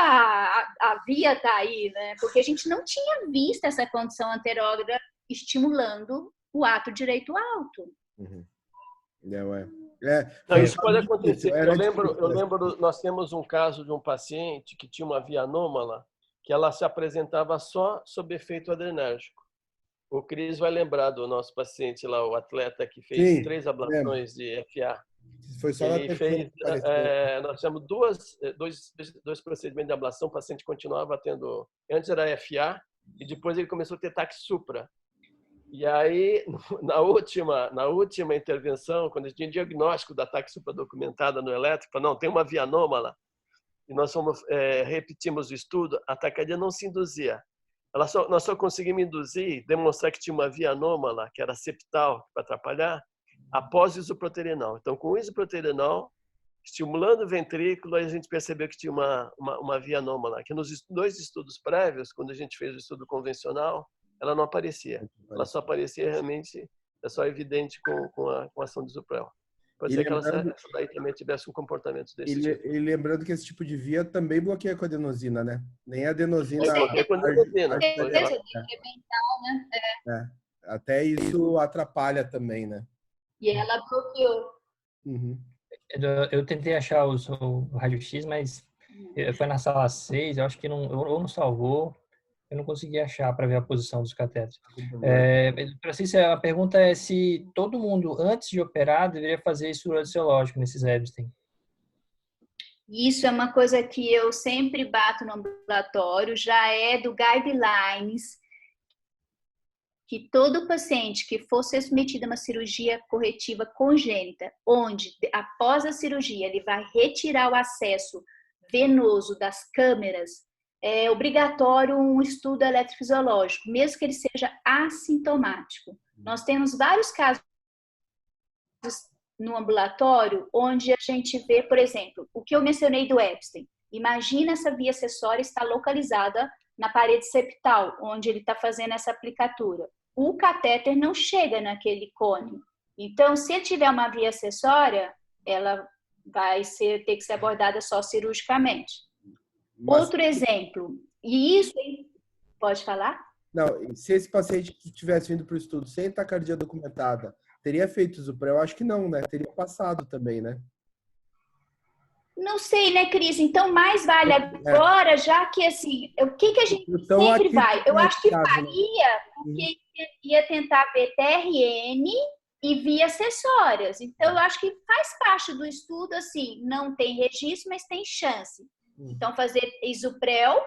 Speaker 3: a via tá aí, né? Porque a gente não tinha visto essa condição anterógrada estimulando o átrio direito alto.
Speaker 2: Uhum.
Speaker 6: Não, isso pode acontecer. Eu lembro, nós temos um caso de um paciente que tinha uma via anômala, que ela se apresentava só sob efeito adrenérgico. O Cris vai lembrar do nosso paciente lá, o atleta que fez 3 ablações de FA.
Speaker 2: Foi só
Speaker 6: Ele fez, nós tínhamos dois procedimentos de ablação, o paciente continuava tendo, antes era FA, e depois ele começou a ter TAC supra. E aí, na última intervenção, quando a gente tinha diagnóstico da TAC supra documentada no elétrico, não, tem uma via anômala, e nós repetimos o estudo, a taquicardia não se induzia. Nós só conseguimos induzir, demonstrar que tinha uma via anômala, que era septal, para atrapalhar, após o isoproterinol. Então, com o isoproterinol, estimulando o ventrículo, a gente percebeu que tinha uma via anômala. Que nos 2 estudos prévios, quando a gente fez o estudo convencional, ela não aparecia. Ela só aparecia realmente, só evidente com a ação de isoprel. Pode ser que essa daí também tivesse um comportamento desse tipo.
Speaker 2: E lembrando que esse tipo de via também bloqueia com a adenosina, né? Nem a adenosina...
Speaker 6: com a adenosina.
Speaker 2: Até isso atrapalha também, né?
Speaker 3: E ela bloqueou.
Speaker 2: Uhum.
Speaker 1: Eu tentei achar o raio-x, mas foi na sala 6, eu acho que ou não salvou, eu não consegui achar para ver a posição dos catéteres. Patrícia, a pergunta é se todo mundo, antes de operar, deveria fazer estudo radiológico nesses Epstein.
Speaker 3: Isso é uma coisa que eu sempre bato no ambulatório, já é do guidelines, que todo paciente que for ser submetido a uma cirurgia corretiva congênita, onde após a cirurgia ele vai retirar o acesso venoso das câmeras, é obrigatório um estudo eletrofisiológico, mesmo que ele seja assintomático. Nós temos vários casos no ambulatório, onde a gente vê, por exemplo, o que eu mencionei do Epstein. Imagina essa via acessória estar localizada na parede septal, onde ele está fazendo essa aplicatura. O catéter não chega naquele cone. Então, se ele tiver uma via acessória, ela vai ter que ser abordada só cirurgicamente. Outro exemplo, e isso, pode falar?
Speaker 2: Não, se esse paciente tivesse vindo para o estudo sem taquicardia documentada, teria feito Zupré? Eu acho que não, né? Teria passado também, né?
Speaker 3: Não sei, né, Cris? Então, mais vale agora, já que, assim, o que a gente
Speaker 2: então,
Speaker 3: sempre vai? Eu acho que
Speaker 2: caso,
Speaker 3: faria, porque ia tentar ver TRN e via acessórias. Então, eu acho que faz parte do estudo, assim, não tem registro, mas tem chance. Então, fazer Isuprel.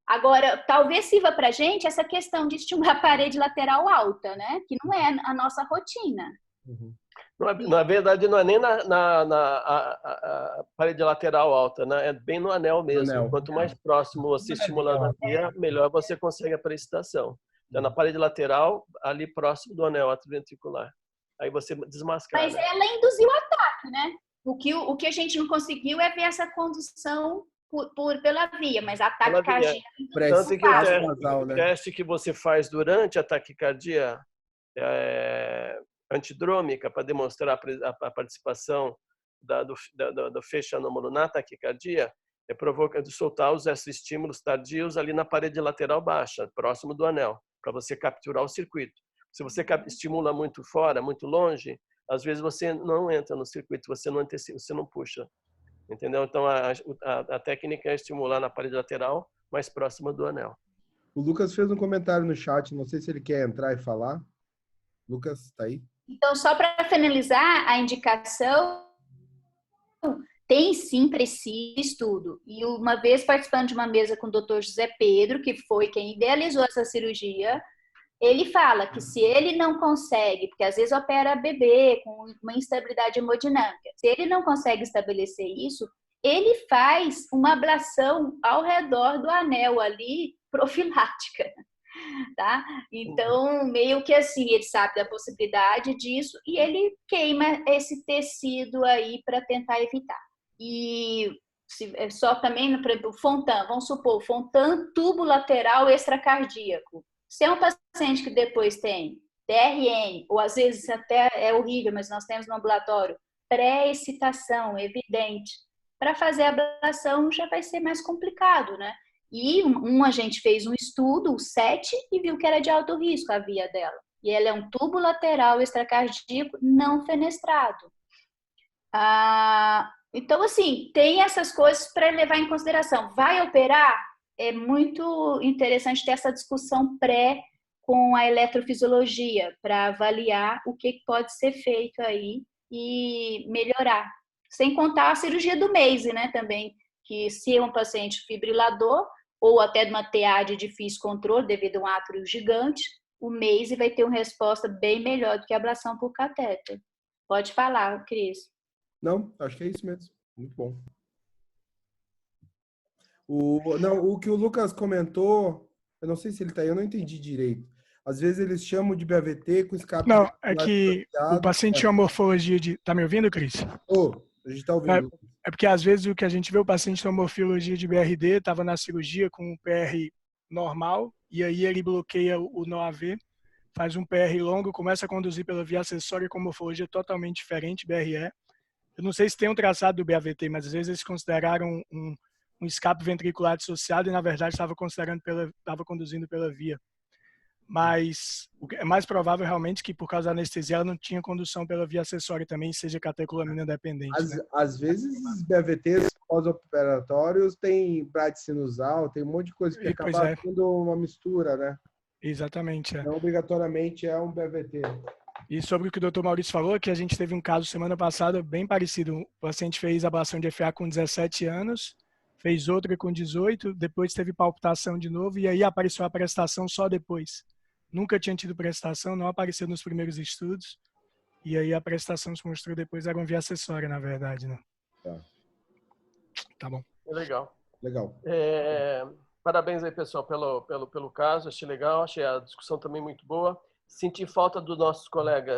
Speaker 3: Agora, talvez sirva para a gente essa questão de estimular a parede lateral alta, né? Que não é a nossa rotina.
Speaker 6: Na verdade, não é nem na parede lateral alta, né? É bem no anel mesmo.
Speaker 2: Anel.
Speaker 6: Quanto mais próximo você estimular na via, melhor você consegue a precipitação. Então, na parede lateral, ali próximo do anel atrioventricular. Aí você desmascara.
Speaker 3: Mas ela induziu o ataque, né? O que a gente não conseguiu é ver essa condução pela via, mas a taquicardia...
Speaker 6: Tanto que o teste que você faz durante a taquicardia antidrômica para demonstrar a participação do feixe anômalo na taquicardia é soltar os estímulos tardios ali na parede lateral baixa, próximo do anel, para você capturar o circuito. Se você estimula muito fora, muito longe, às vezes você não entra no circuito, você não puxa. Entendeu? Então, a técnica é estimular na parede lateral mais próxima do anel.
Speaker 2: O Lucas fez um comentário no chat, não sei se ele quer entrar e falar. Lucas, está aí?
Speaker 3: Então, só para finalizar, a indicação tem sim preciso estudo. E uma vez participando de uma mesa com o Dr. José Pedro, que foi quem idealizou essa cirurgia, ele fala que se ele não consegue, porque às vezes opera bebê com uma instabilidade hemodinâmica, se ele não consegue estabelecer isso, ele faz uma ablação ao redor do anel ali, profilática, tá? Então, meio que assim, ele sabe da possibilidade disso e ele queima esse tecido aí para tentar evitar. E só também, por exemplo, o Fontan, vamos supor, Fontan tubo lateral extracardíaco. Se é um paciente que depois tem TRN, ou às vezes até é horrível, mas nós temos no ambulatório, pré-excitação evidente, para fazer a ablação já vai ser mais complicado, né? E a gente fez um estudo, o 7, e viu que era de alto risco a via dela. E ela é um tubo lateral extracardíaco não fenestrado. Então, assim, tem essas coisas para levar em consideração. Vai operar? É muito interessante ter essa discussão pré com a eletrofisiologia para avaliar o que pode ser feito aí e melhorar. Sem contar a cirurgia do MACE, né, também, que se é um paciente fibrilador ou até de uma TA de difícil controle devido a um átrio gigante, o MACE vai ter uma resposta bem melhor do que a ablação por catéter. Pode falar, Cris.
Speaker 2: Não, acho que é isso mesmo. Muito bom. O que o Lucas comentou, eu não sei se ele está aí, eu não entendi direito. Às vezes eles chamam de BAVT com escape...
Speaker 7: Não, é que o paciente tinha uma morfologia de... Tá me ouvindo, Cris?
Speaker 2: A gente está ouvindo.
Speaker 7: É porque às vezes o que a gente vê, o paciente tem uma morfologia de BRD, estava na cirurgia com um PR normal, e aí ele bloqueia o NOAV, faz um PR longo, começa a conduzir pela via acessória com morfologia totalmente diferente, BRE. Eu não sei se tem um traçado do BAVT, mas às vezes eles consideraram um escape ventricular dissociado e, na verdade, estava conduzindo pela via. Mas é mais provável realmente que, por causa da anestesia, ela não tinha condução pela via acessória também, seja catecolamina dependente.
Speaker 2: Às vezes, os BAVTs pós-operatórios tem bradicinusal, tem um monte de coisa que acaba sendo uma mistura, né?
Speaker 7: Exatamente.
Speaker 2: Não obrigatoriamente é um BAVT.
Speaker 7: E sobre o que o Dr. Maurício falou, que a gente teve um caso semana passada bem parecido. O paciente fez ablação de FA com 17 anos, fez outra com 18, depois teve palpitação de novo e aí apareceu a prestação só depois. Nunca tinha tido prestação, não apareceu nos primeiros estudos. E aí a prestação se mostrou depois, era uma via acessória, na verdade, né? Tá bom.
Speaker 6: Legal.
Speaker 2: Legal.
Speaker 6: Parabéns aí, pessoal, pelo caso. Achei legal, achei a discussão também muito boa. Senti falta dos nossos colegas